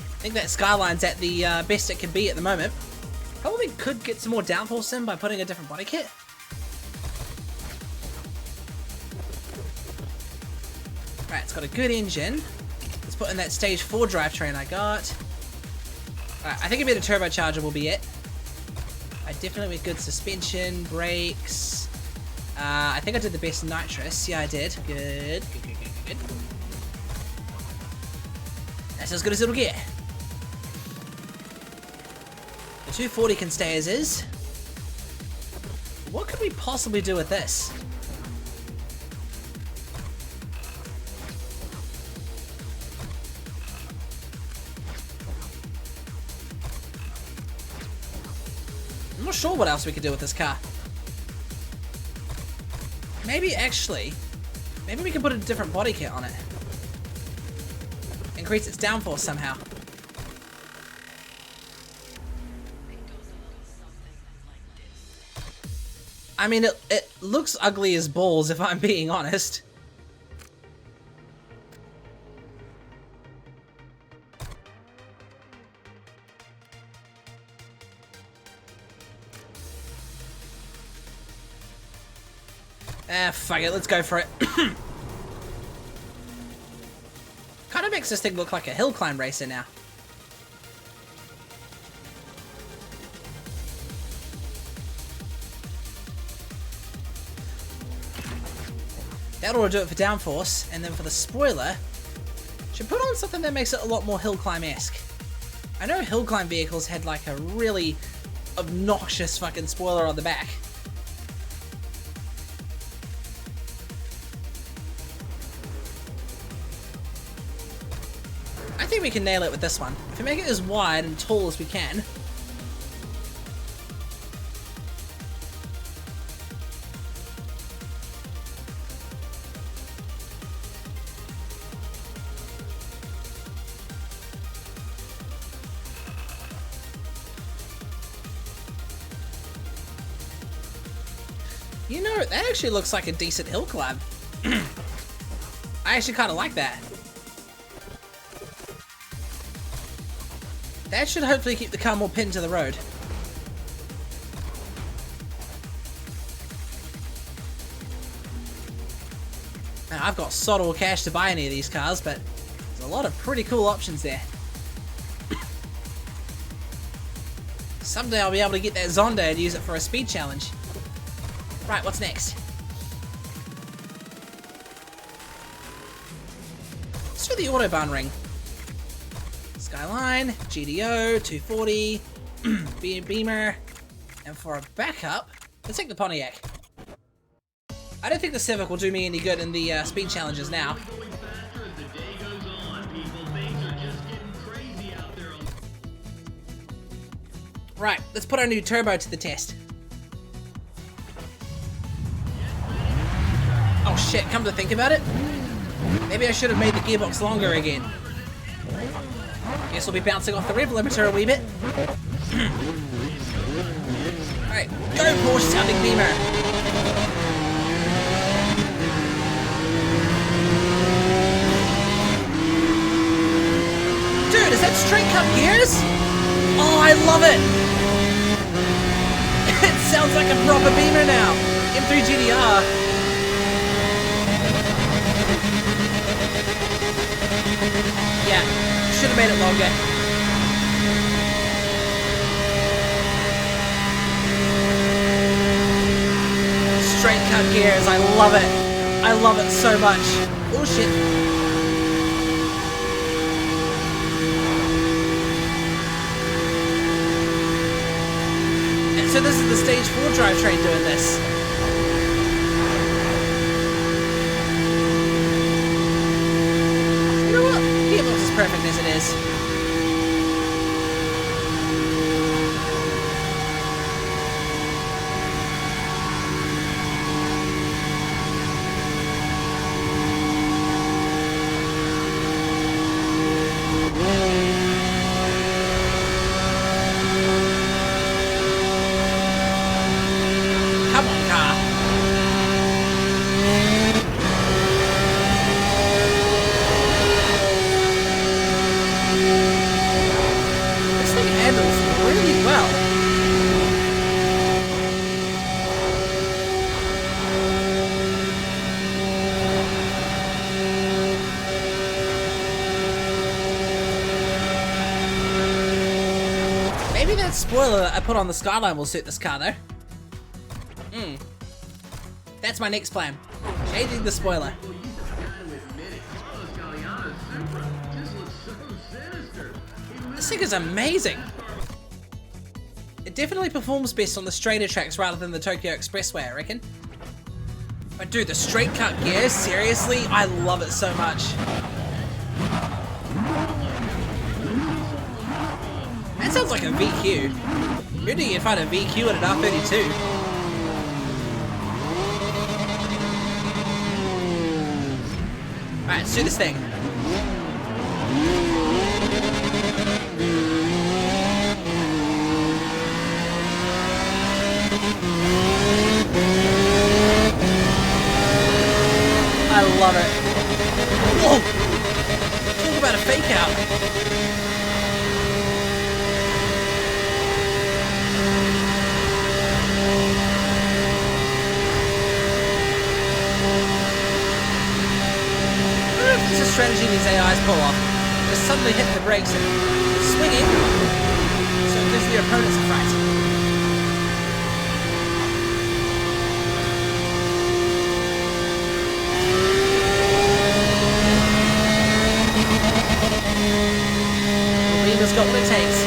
I think that Skyline's at the best it can be at the moment. Probably could get some more downforce in by putting a different body kit. Right, it's got a good engine. Let's put in that stage 4 drivetrain I got. Alright, I think a bit of turbocharger will be it. I definitely with good suspension, brakes. I think I did the best nitrous. Yeah, I did. Good. That's as good as it'll get. The 240 can stay as is. What could we possibly do with this? I'm not sure what else we could do with this car. Maybe we can put a different body kit on it. Increase its downforce somehow. I mean, it looks ugly as balls if I'm being honest. Fuck it, let's go for it. Kind of makes this thing look like a hill climb racer now. That'll do it for downforce, and then for the spoiler, should put on something that makes it a lot more hill climb-esque. I know hill climb vehicles had like a really obnoxious fucking spoiler on the back. I think we can nail it with this one. If we make it as wide and tall as we can. You know, that actually looks like a decent hill climb. I actually kind of like that. That should hopefully keep the car more pinned to the road. Now, I've got sod all cash to buy any of these cars, but there's a lot of pretty cool options there. Someday I'll be able to get that Zonda and use it for a speed challenge. Right, what's next? Let's do the Autobahn ring. Skyline, GDO, 240, Beamer, and for a backup, let's take the Pontiac. I don't think the Civic will do me any good in the speed challenges now. Right, let's put our new turbo to the test. Oh shit, come to think about it, Maybe I should have made the gearbox longer again. Guess we'll be bouncing off the rev limiter a wee bit. Alright, go Porsche sounding Beamer! Dude, is that straight cut gears? Oh, I love it! It sounds like a proper Beamer now! M3 GDR. Yeah, should have made it longer. Straight cut gears, I love it. I love it so much. Oh shit. And so this is the stage 4 drivetrain doing this. Gearbox is perfect as it is. Come on, car. Really well. Maybe that spoiler that I put on the Skyline will suit this car though. That's my next plan. Changing the spoiler. This thing is amazing. It definitely performs best on the straighter tracks rather than the Tokyo Expressway, I reckon. But dude, the straight cut gears, seriously, I love it so much. That sounds like a VQ. Who do you find a VQ at an R32? Alright, let's do this thing. I love it. Whoa! Talk about a fake out. I don't know if it's a strategy these AIs pull off. Just suddenly hit the brakes and swing in, so it gives the opponents a fright. Beamer's got what it takes.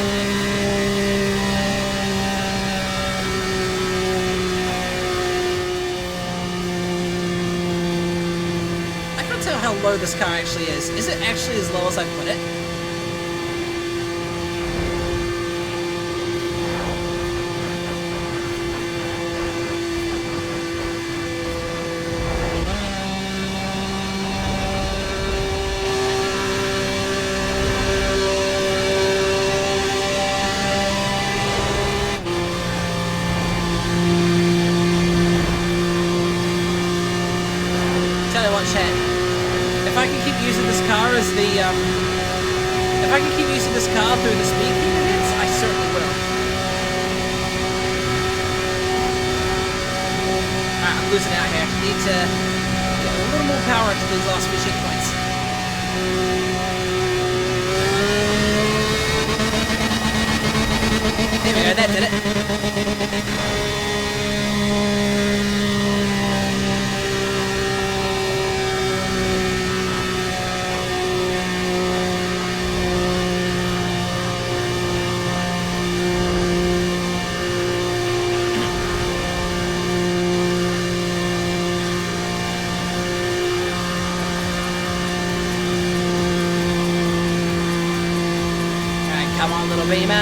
I can't tell how low this car actually is. Is it actually as low as I put it? If I can keep using this car as the, if I can keep using this car through the speed keeper hits, I certainly will. Alright, I'm losing out here. Need to get a little more power into these last few checkpoints. There we go, that did it. Come on, little Beamer.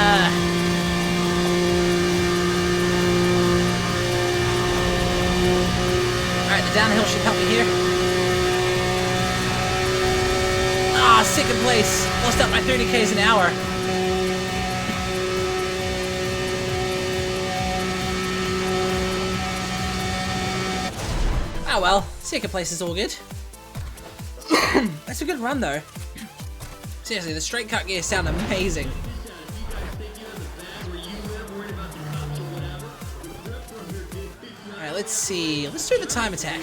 Alright, the downhill should help me here. Ah, second place. Lost out by 30 k's an hour. Oh well, second place is all good. That's a good run though. Seriously, the straight cut gears sound amazing. Alright, let's see. Let's do the time attack.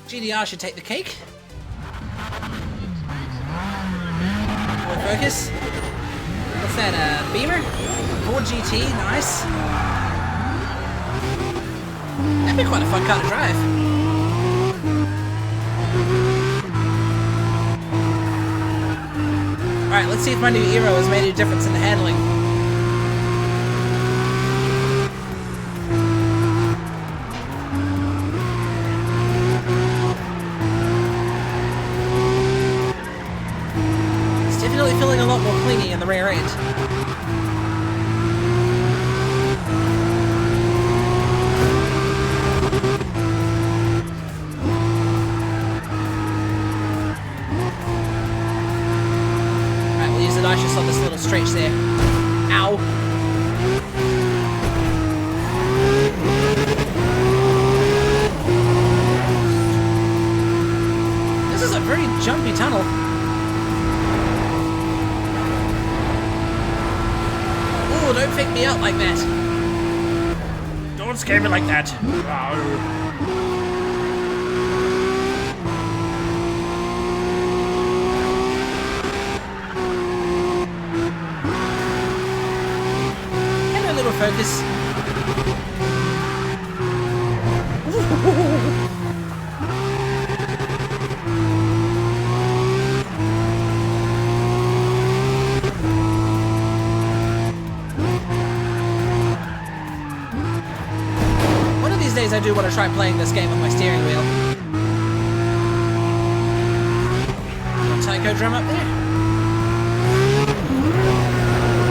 GDR should take the cake. Forward focus. What's that, Beamer? Ford GT, nice. That'd be quite a fun car to drive. Alright, let's see if my new Eero has made any difference in the handling. It's definitely feeling a lot more clingy in the rear end. Just on this little stretch there. Ow. This is a very jumpy tunnel. Oh, don't fake me out like that. Don't scare me like that. Focus. One of these days I do want to try playing this game on my steering wheel. Taiko drum up there.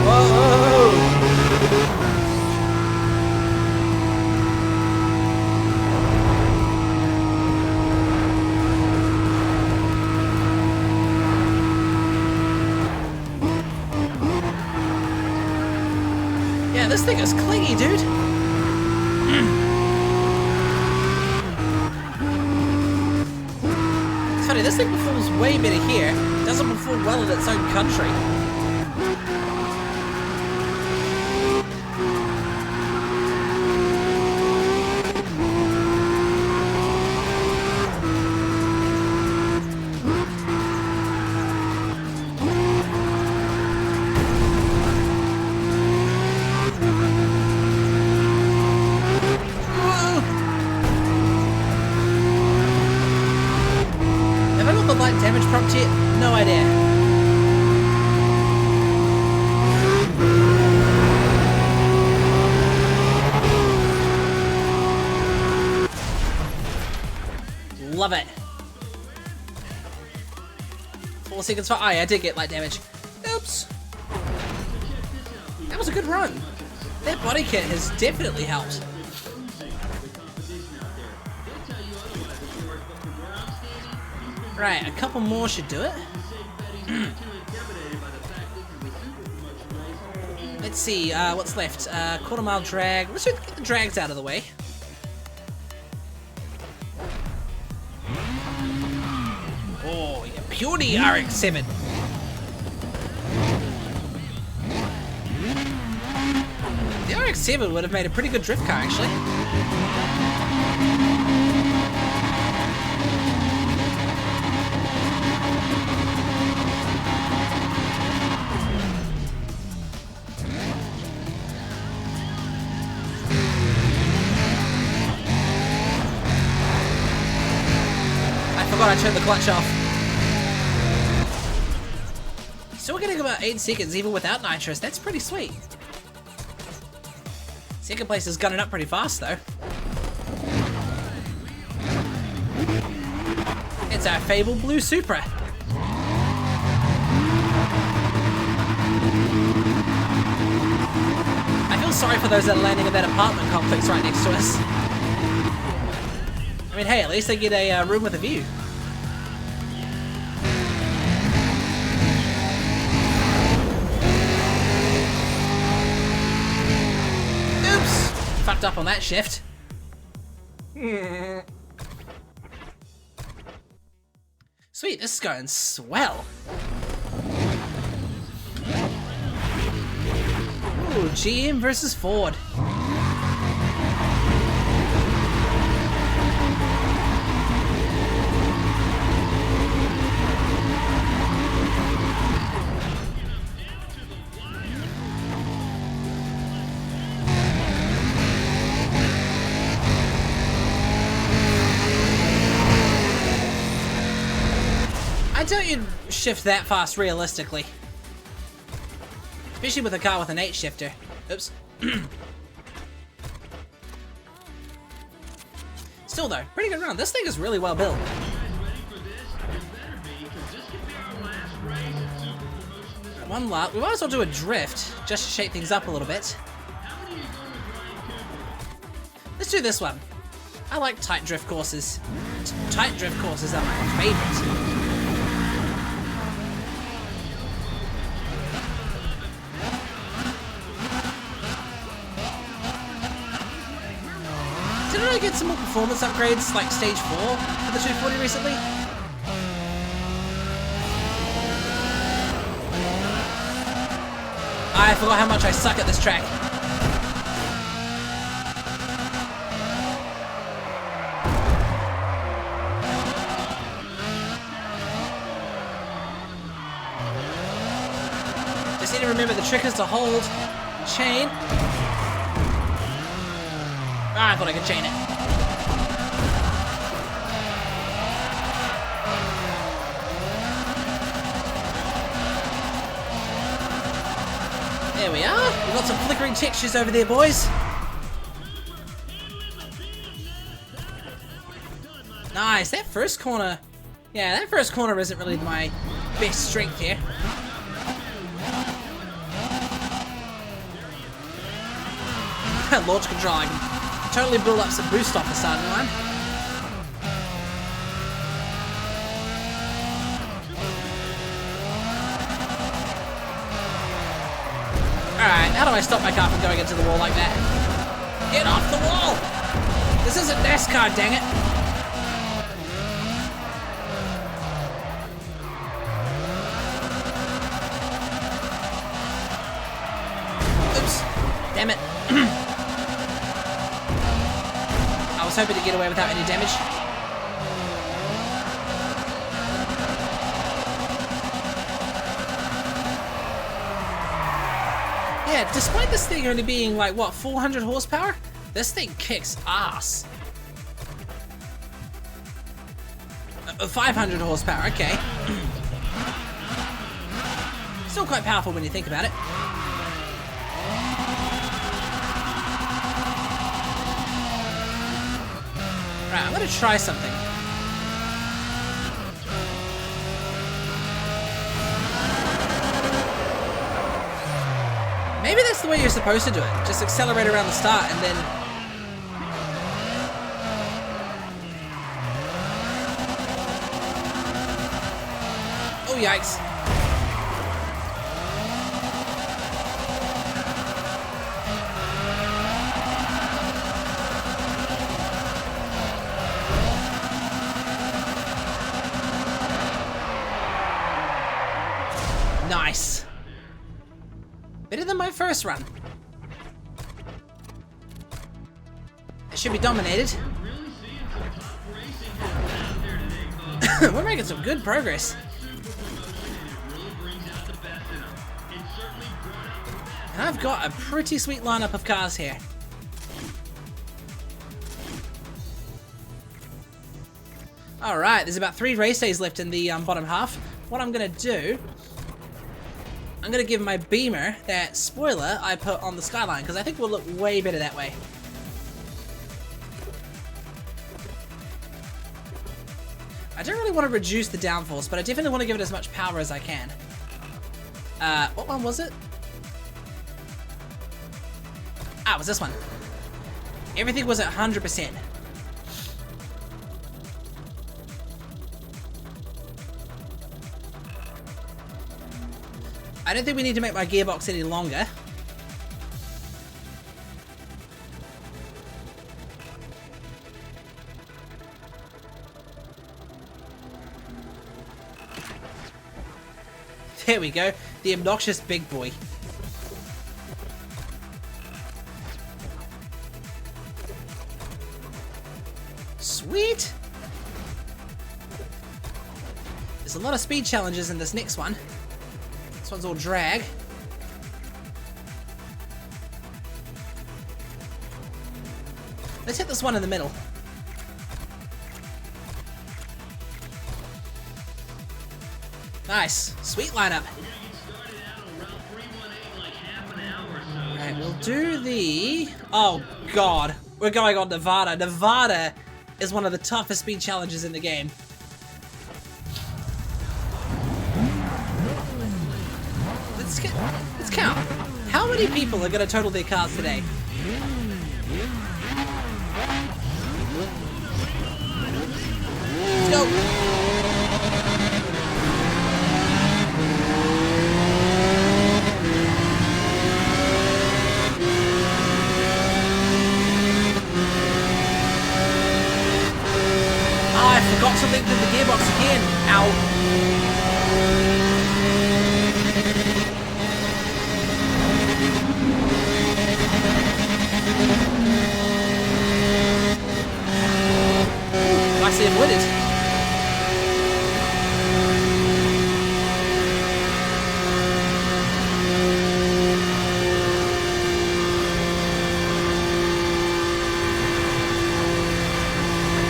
Whoa! This thing is clingy, dude. It's funny, this thing performs way better here. It doesn't perform well in its own country. Damage prompt yet? No idea. Love it. 4 seconds for I did get light damage. Oops. That was a good run. That body kit has definitely helped. Right, a couple more should do it. Let's see, what's left? Quarter mile drag. Let's get the drags out of the way. Oh, yeah, Puny RX-7. The RX-7 would have made a pretty good drift car, actually. I turned the clutch off. Still getting about 8 seconds even without nitrous. That's pretty sweet. Second place is gunning up pretty fast though. It's our fabled blue Supra. I feel sorry for those that are landing in that apartment complex right next to us. I mean, hey, at least they get a room with a view. fucked up on that shift. Sweet, this is going swell. Ooh, GM versus Ford. I doubt you'd shift that fast realistically. Especially with a car with an 8 shifter. Oops. Still though, pretty good run. This thing is really well built. One lap. We might as well do a drift, just to shake things up a little bit. Let's do this one. I like tight drift courses. Tight drift courses are my favorite. Didn't I get some more performance upgrades like stage 4 for the 240 recently? I forgot how much I suck at this track. Just need to remember the trick is to hold chain. Ah, I thought I could chain it. There we are. We've got some flickering textures over there, boys. Nice. That first corner. Yeah, that first corner isn't really my best strength here. Launch control. I can totally build up some boost off the starting line. Alright, how do I stop my car from going into the wall like that? Get off the wall! This isn't NASCAR, dang it! Oops. Damn it. I was hoping to get away without any damage. Yeah, despite this thing only being like, what, 400 horsepower? This thing kicks ass. 500 horsepower, okay. Still quite powerful when you think about it. Right, I'm gonna try something. Maybe that's the way you're supposed to do it. Just accelerate around the start and then... Oh, yikes. Nice. Better than my first run. It should be dominated. We're making some good progress. And I've got a pretty sweet lineup of cars here. Alright, there's about 3 race days left in the bottom half. What I'm gonna do, I'm gonna give my Beamer that spoiler I put on the skyline because I think it will look way better that way. I don't really want to reduce the downforce, but I definitely want to give it as much power as I can. What one was it? Ah, it was this one. Everything was at 100%. I don't think we need to make my gearbox any longer. There we go. The obnoxious big boy. Sweet! There's a lot of speed challenges in this next one. This one's all drag. Let's hit this one in the middle. Nice. Sweet lineup. Alright, we'll do the... Oh, God. We're going on Nevada. Nevada is one of the toughest speed challenges in the game. Let's count. How many people are going to total their cars today? Let's go. I forgot something in the gearbox again. Ow. Nicely avoided.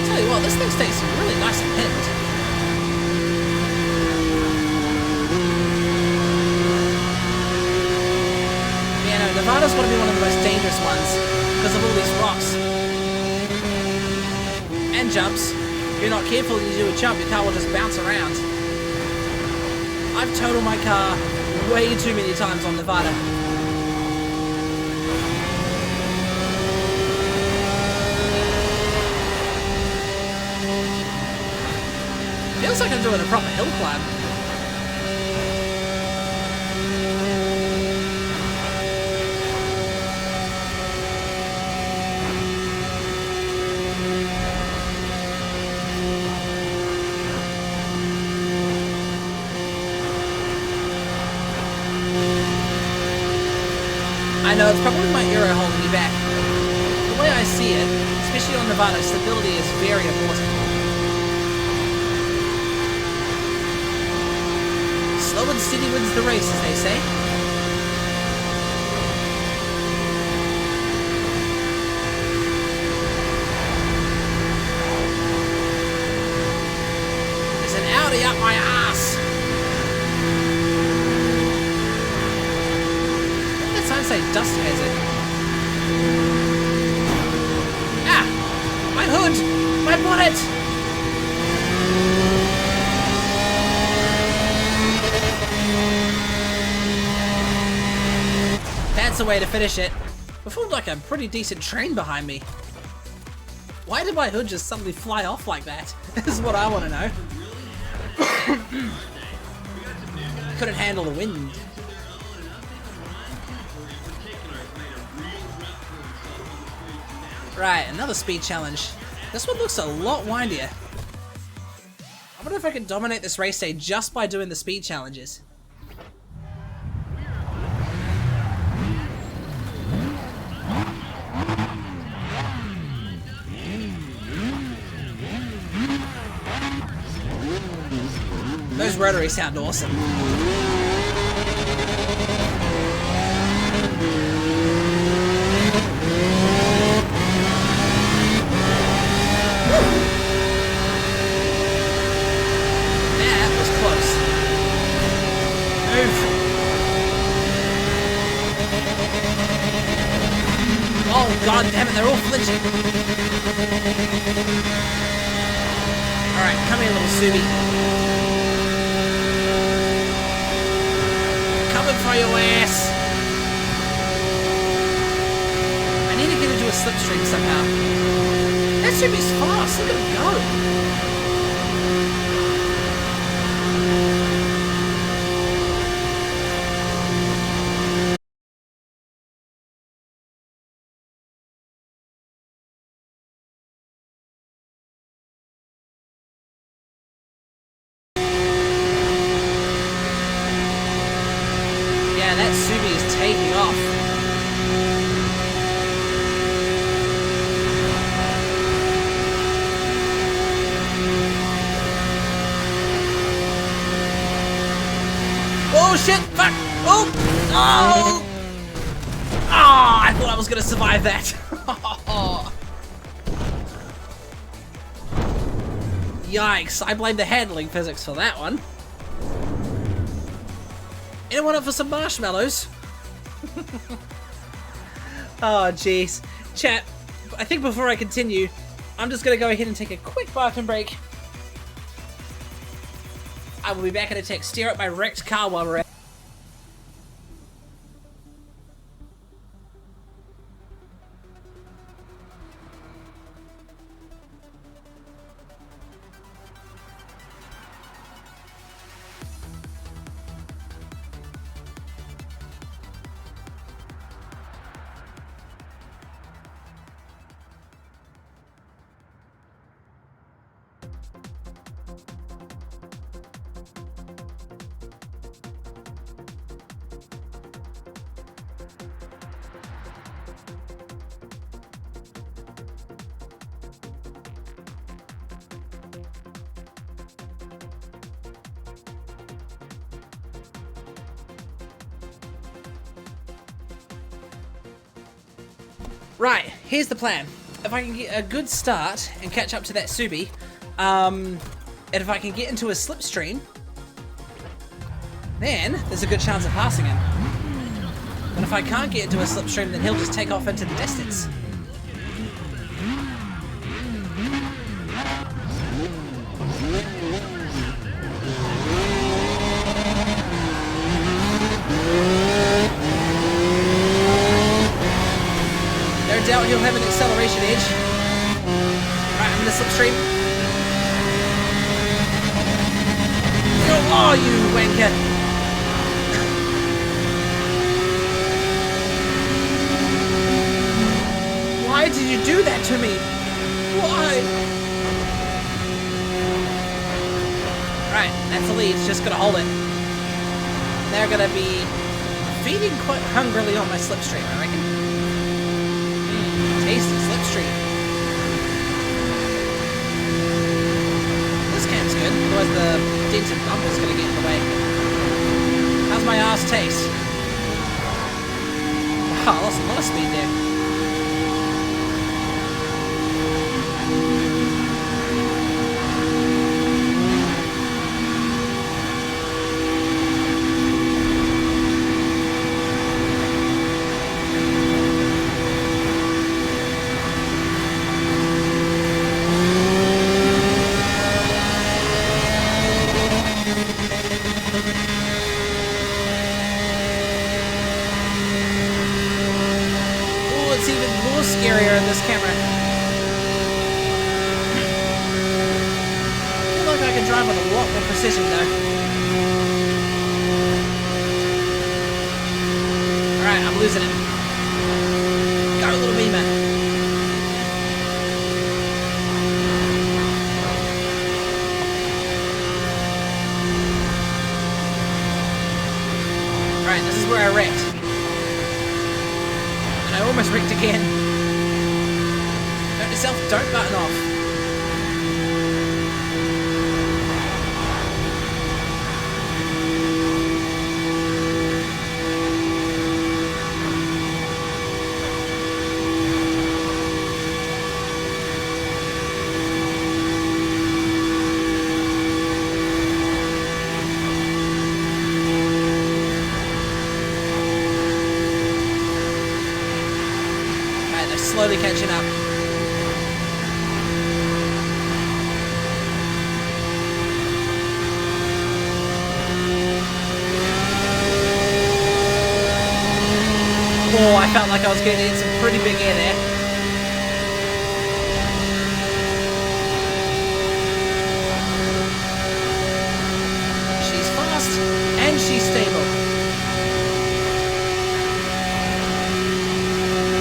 Tell you what, this thing stays really nice and pinned. Yeah, no, Nevada's got to be one of the most dangerous ones because of all these rocks and jumps. If you're not careful and you do a jump, your car will just bounce around. I've totaled my car way too many times on Nevada. Feels like I'm doing a proper hill climb. I know it's probably my aero holding me back. The way I see it, especially on Nevada, stability is very important. Slow and steady wins the race, as they say. There's an Audi up my ass. Say dust hazard. Ah! My hood! My bonnet! That's the way to finish it. We formed like a pretty decent train behind me. Why did my hood just suddenly fly off like that? This is what I want to know. Couldn't handle the wind. Right, another speed challenge. This one looks a lot windier. I wonder if I can dominate this race day just by doing the speed challenges. Those rotaries sound awesome. Oh god damn it, they're all flinching. Alright, come here little Subi. Coming for your ass. I need to get into a slipstream somehow. That Subi's fast, look at him go. shit! Fuck! Oh! Oh! Oh! I thought I was gonna survive that. Yikes! I blame the handling physics for that one. Anyone up for some marshmallows? Oh, jeez. Chat, I think before I continue, I'm just gonna go ahead and take a quick bathroom break. I will be back in a tick. Stare at my wrecked car while we're at. Right, here's the plan. If I can get a good start and catch up to that Subi, and if I can get into a slipstream, then there's a good chance of passing him. But if I can't get into a slipstream, then he'll just take off into the distance. No doubt he'll have an acceleration edge. Right, I'm in the slipstream. Oh, you wanker! Why did you do that to me? Why? Right, that's the lead. It's just gonna hold it. They're gonna be feeding quite hungrily on my slipstream, I reckon. Tasty slipstream. This camp's good, otherwise the dented bumper's gonna get in the way. How's my ass taste? Wow, I lost a lot of speed there. It's even more scarier in this camera. I feel like I can drive with a lot more precision though. Alright, I'm losing it. Go, little beamer. Alright, this is where I wrecked. I almost wrecked again. Note yourself, don't button off. Slowly catching up. Oh, I felt like I was getting in some pretty big air there. She's fast and she's stable.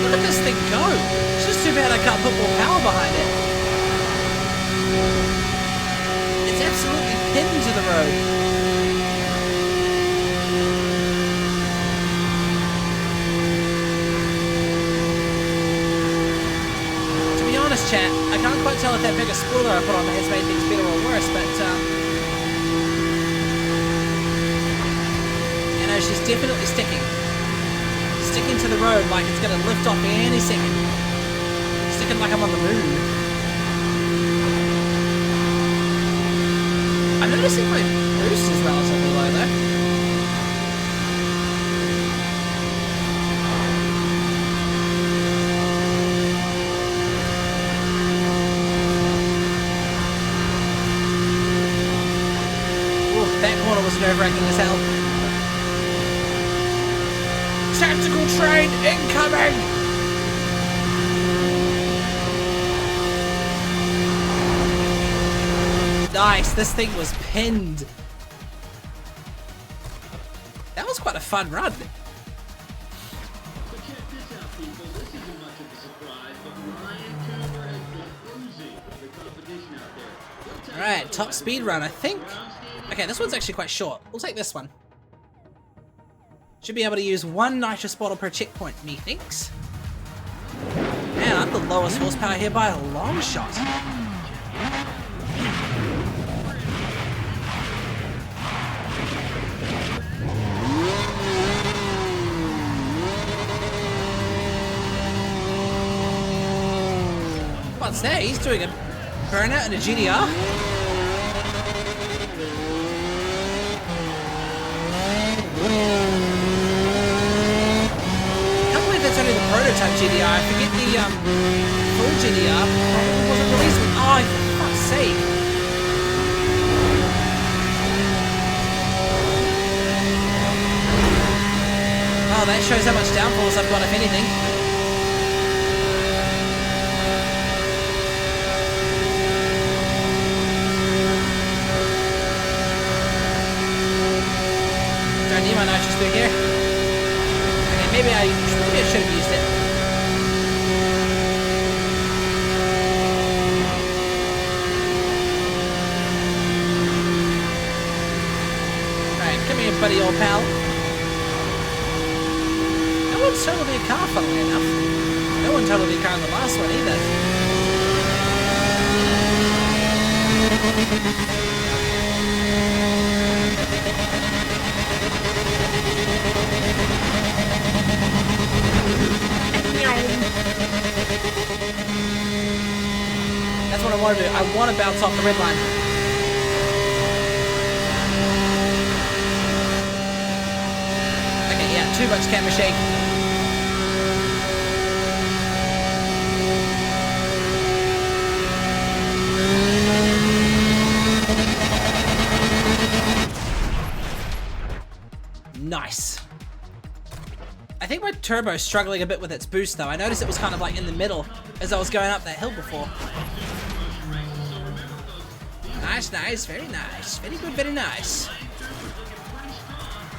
Look at this thing go. It's just too bad I can't put more power behind it. It's absolutely pinned to the road. To be honest, chat, I can't quite tell if that bigger spoiler I put on there has made things better or worse, but No, she's definitely sticking. Sticking to the road like it's gonna lift off any second. Sticking like I'm on the moon. I'm noticing my boost is relatively low though. That corner was nerve-wracking as hell. Tactical train incoming! Nice, this thing was pinned. That was quite a fun run. But check this out, people. This isn't much of a surprise, but Ryan Cooper has been cruising the competition out there. Alright, top speed run, I think. Okay, this one's actually quite short. We'll take this one. Should be able to use one nitrous bottle per checkpoint, methinks. Man, I'm the lowest horsepower here by a long shot. What's that? He's doing a burnout and a GDR. Prototype GDR. I forget the full GDR probably wasn't released with. Oh, for fuck's sake! Oh, that shows how much downforce I've got, if anything. Don't need my nitrous through here. Okay, maybe I should have used it. Alright, come here, buddy, old pal. No one totaled me a car, funnily enough. No one totaled me a car in the last one either. That's what I want to do. I want to bounce off the red line. Okay, yeah, too much camera shake. Nice. I think my turbo's struggling a bit with its boost though. I noticed it was kind of like in the middle as I was going up that hill before. Nice, nice, very nice. Very good, very nice.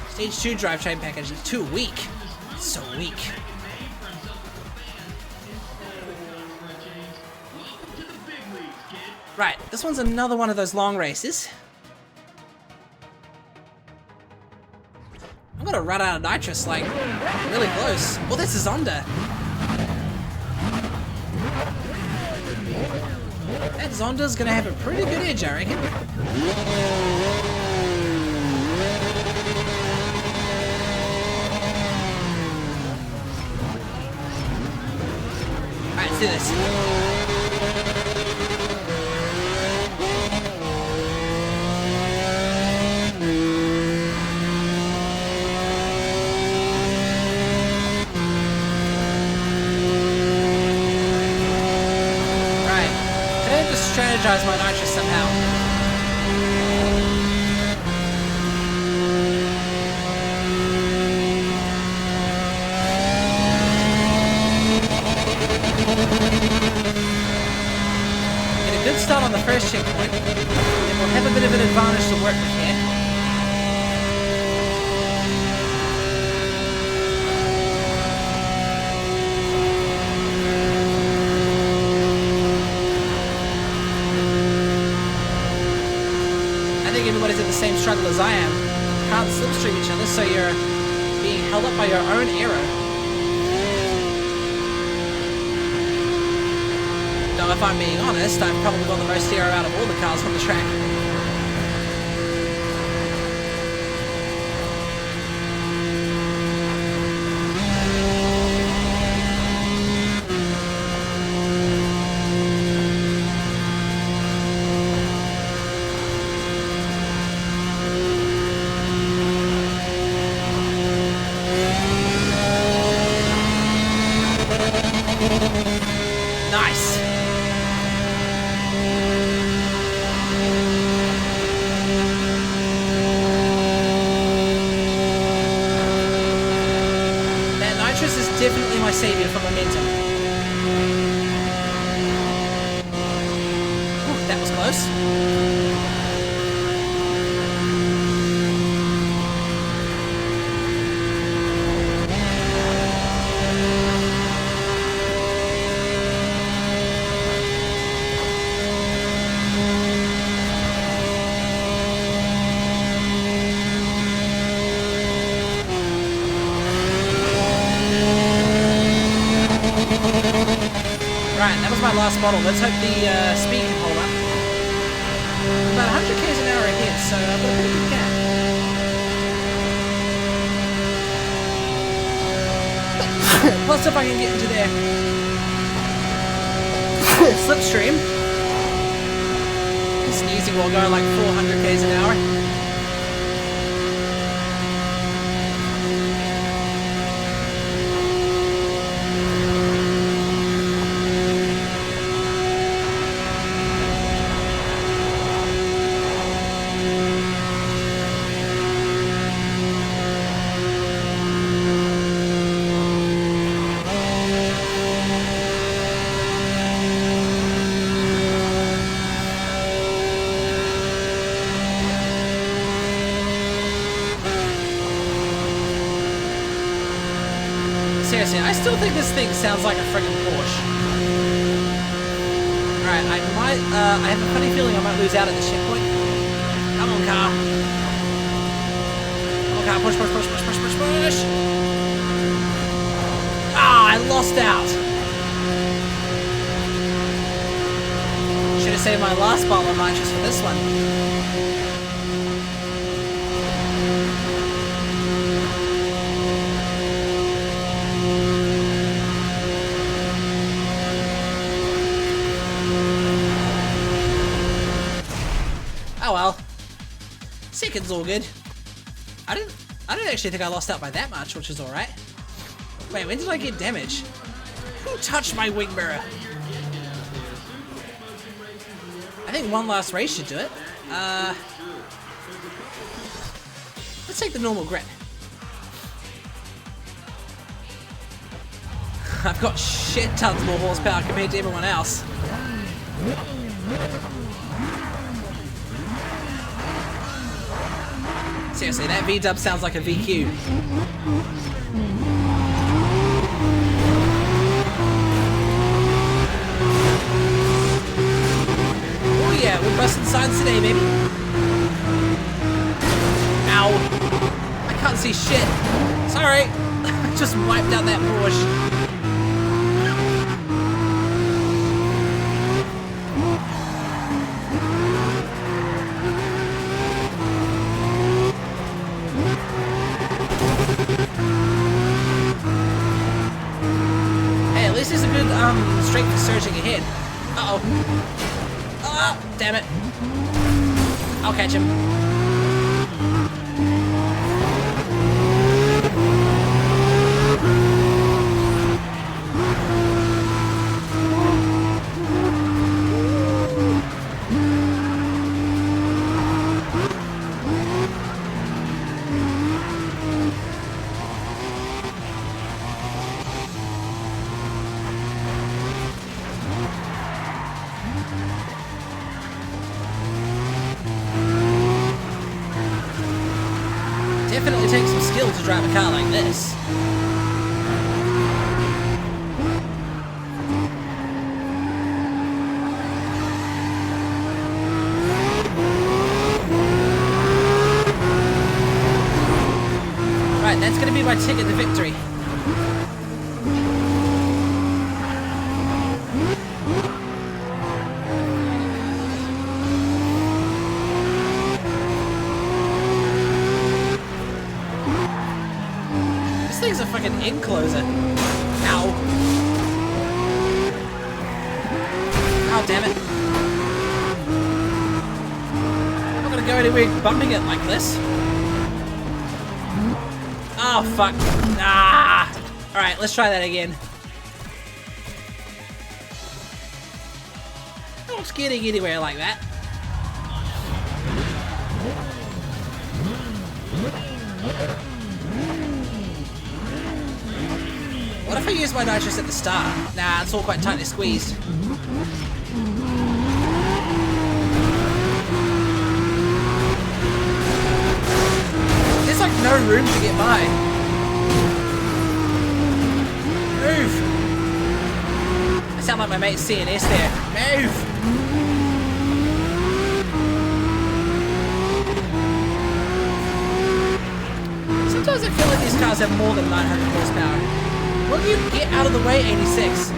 Stage 2 drivetrain package is too weak. It's so weak. Right, this one's another one of those long races. I'm gonna run out of nitrous, like, really close. Well, this is Zonda. That Zonda's gonna have a pretty good edge, I reckon. Alright, let's do this. Strategize my nitrous somehow. Get a good start on the first checkpoint, and we'll have a bit of an advantage to work with here. Everybody's in the same struggle as I am. Can't slipstream each other, so you're being held up by your own error. Now, if I'm being honest, I've probably got the most error out of all the cars on the track. That was close. Right, that was my last bottle. Let's hope the speed can hold up. About 100 k's an hour ahead, so I've got a pretty good gap. Plus, if I can get into their slipstream, sneezing while going like 400 k's an hour. Seriously, I still think this thing sounds like a friggin' Porsche. Alright, I have a funny feeling I might lose out at this checkpoint. Come on, car. Come on, car. Push, push, push, push, push, push, push. Ah, I lost out. Should have saved my last bottle of nitrous for this one. Oh well. Second's all good. I didn't actually think I lost out by that much, which is alright. Wait, when did I get damage? Who touched my wing mirror? I think one last race should do it. Let's take the normal grip. I've got shit tons more horsepower compared to everyone else. Seriously, that V-dub sounds like a VQ. Oh yeah, we're busting signs today, baby. Ow. I can't see shit. Sorry. I just wiped out that Porsche. This is a good straight for surging ahead. Uh-oh. Ah, damn it. I'll catch him. Definitely takes some skill to drive a car like this. Right, that's gonna be my ticket to victory. This thing's a fucking encloser. Ow. Oh, damn it. I'm not gonna go anywhere bumping it like this. Oh, fuck. Ah! Alright, let's try that again. Not getting anywhere like that. What if I use my nitrous at the start? Nah, it's all quite tightly squeezed. by. Move! I sound like my mate CNS there. Move! Sometimes I feel like these cars have more than 900 horsepower. Will you get out of the way, 86?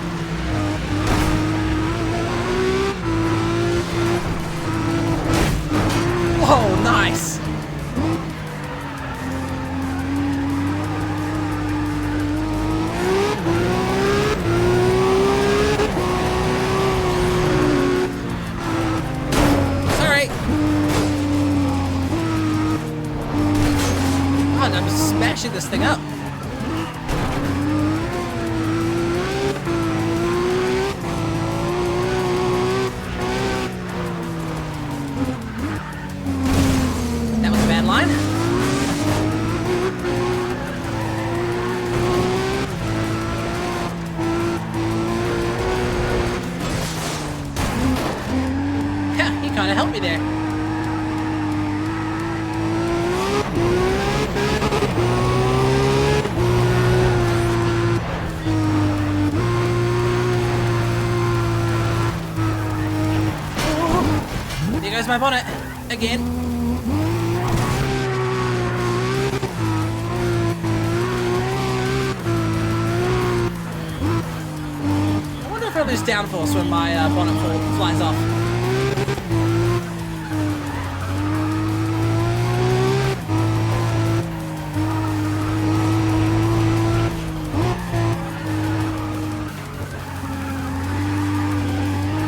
Whoa, nice! Sorry! God, I'm smashing this thing up. That was a bad line. Yeah, he kind of helped me there. There goes my bonnet again. I wonder if I lose downforce when my bonnet flies off.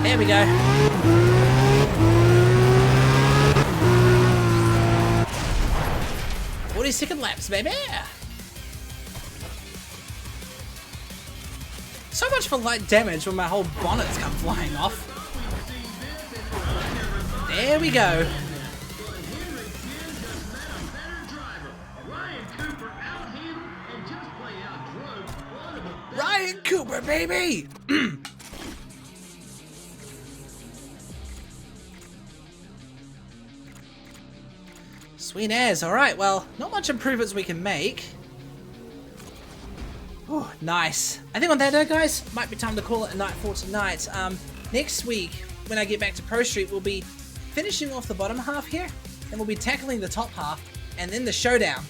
There we go. 40-second laps, baby! So much for light damage when my whole bonnets come flying off. There we go. Ryan Cooper, baby! Sweet as. Alright, well, not much improvements we can make. Oh, nice. I think on that note, guys, might be time to call it a night for tonight. Next week, when I get back to Prostreet, we'll be finishing off the bottom half here, and we'll be tackling the top half, and then the showdown.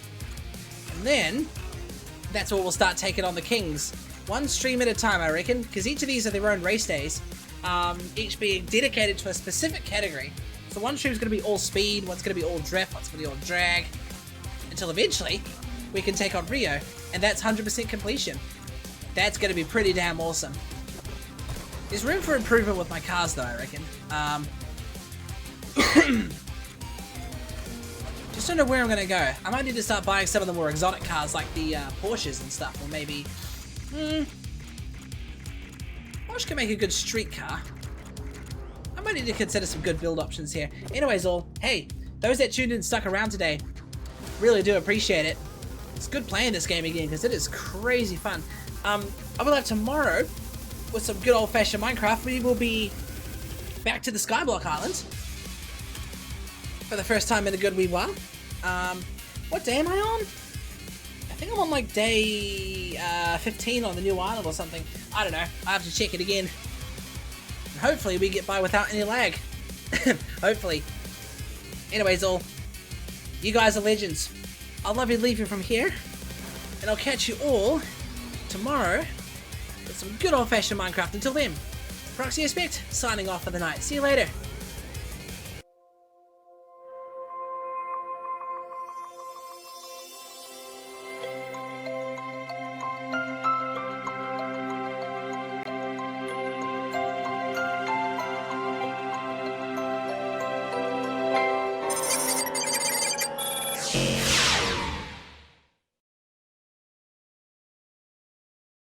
And then, that's where we'll start taking on the Kings. One stream at a time, I reckon, because each of these are their own race days, each being dedicated to a specific category. So one stream's going to be all speed, one's going to be all drift, one's going to be all drag, until eventually we can take on Rio, and that's 100% completion. That's going to be pretty damn awesome. There's room for improvement with my cars though, I reckon. Just don't know where I'm going to go. I might need to start buying some of the more exotic cars like the Porsches and stuff, or maybe... Porsche can make a good street car. I might need to consider some good build options here. Anyways, all, hey, those that tuned in and stuck around today, really do appreciate it. It's good playing this game again because it is crazy fun. I will have tomorrow with some good old-fashioned Minecraft. We will be back to the Skyblock Island for the first time in a good wee while. What day am I on? I think I'm on like day 15 on the new island or something. I don't know. I have to check it again. Hopefully we get by without any lag. Hopefully. Anyways, all, you guys are legends. I'll love you leave you from here, and I'll catch you all tomorrow with some good old-fashioned Minecraft. Until then, Proxy Aspect signing off for the night. See you later. Yeah.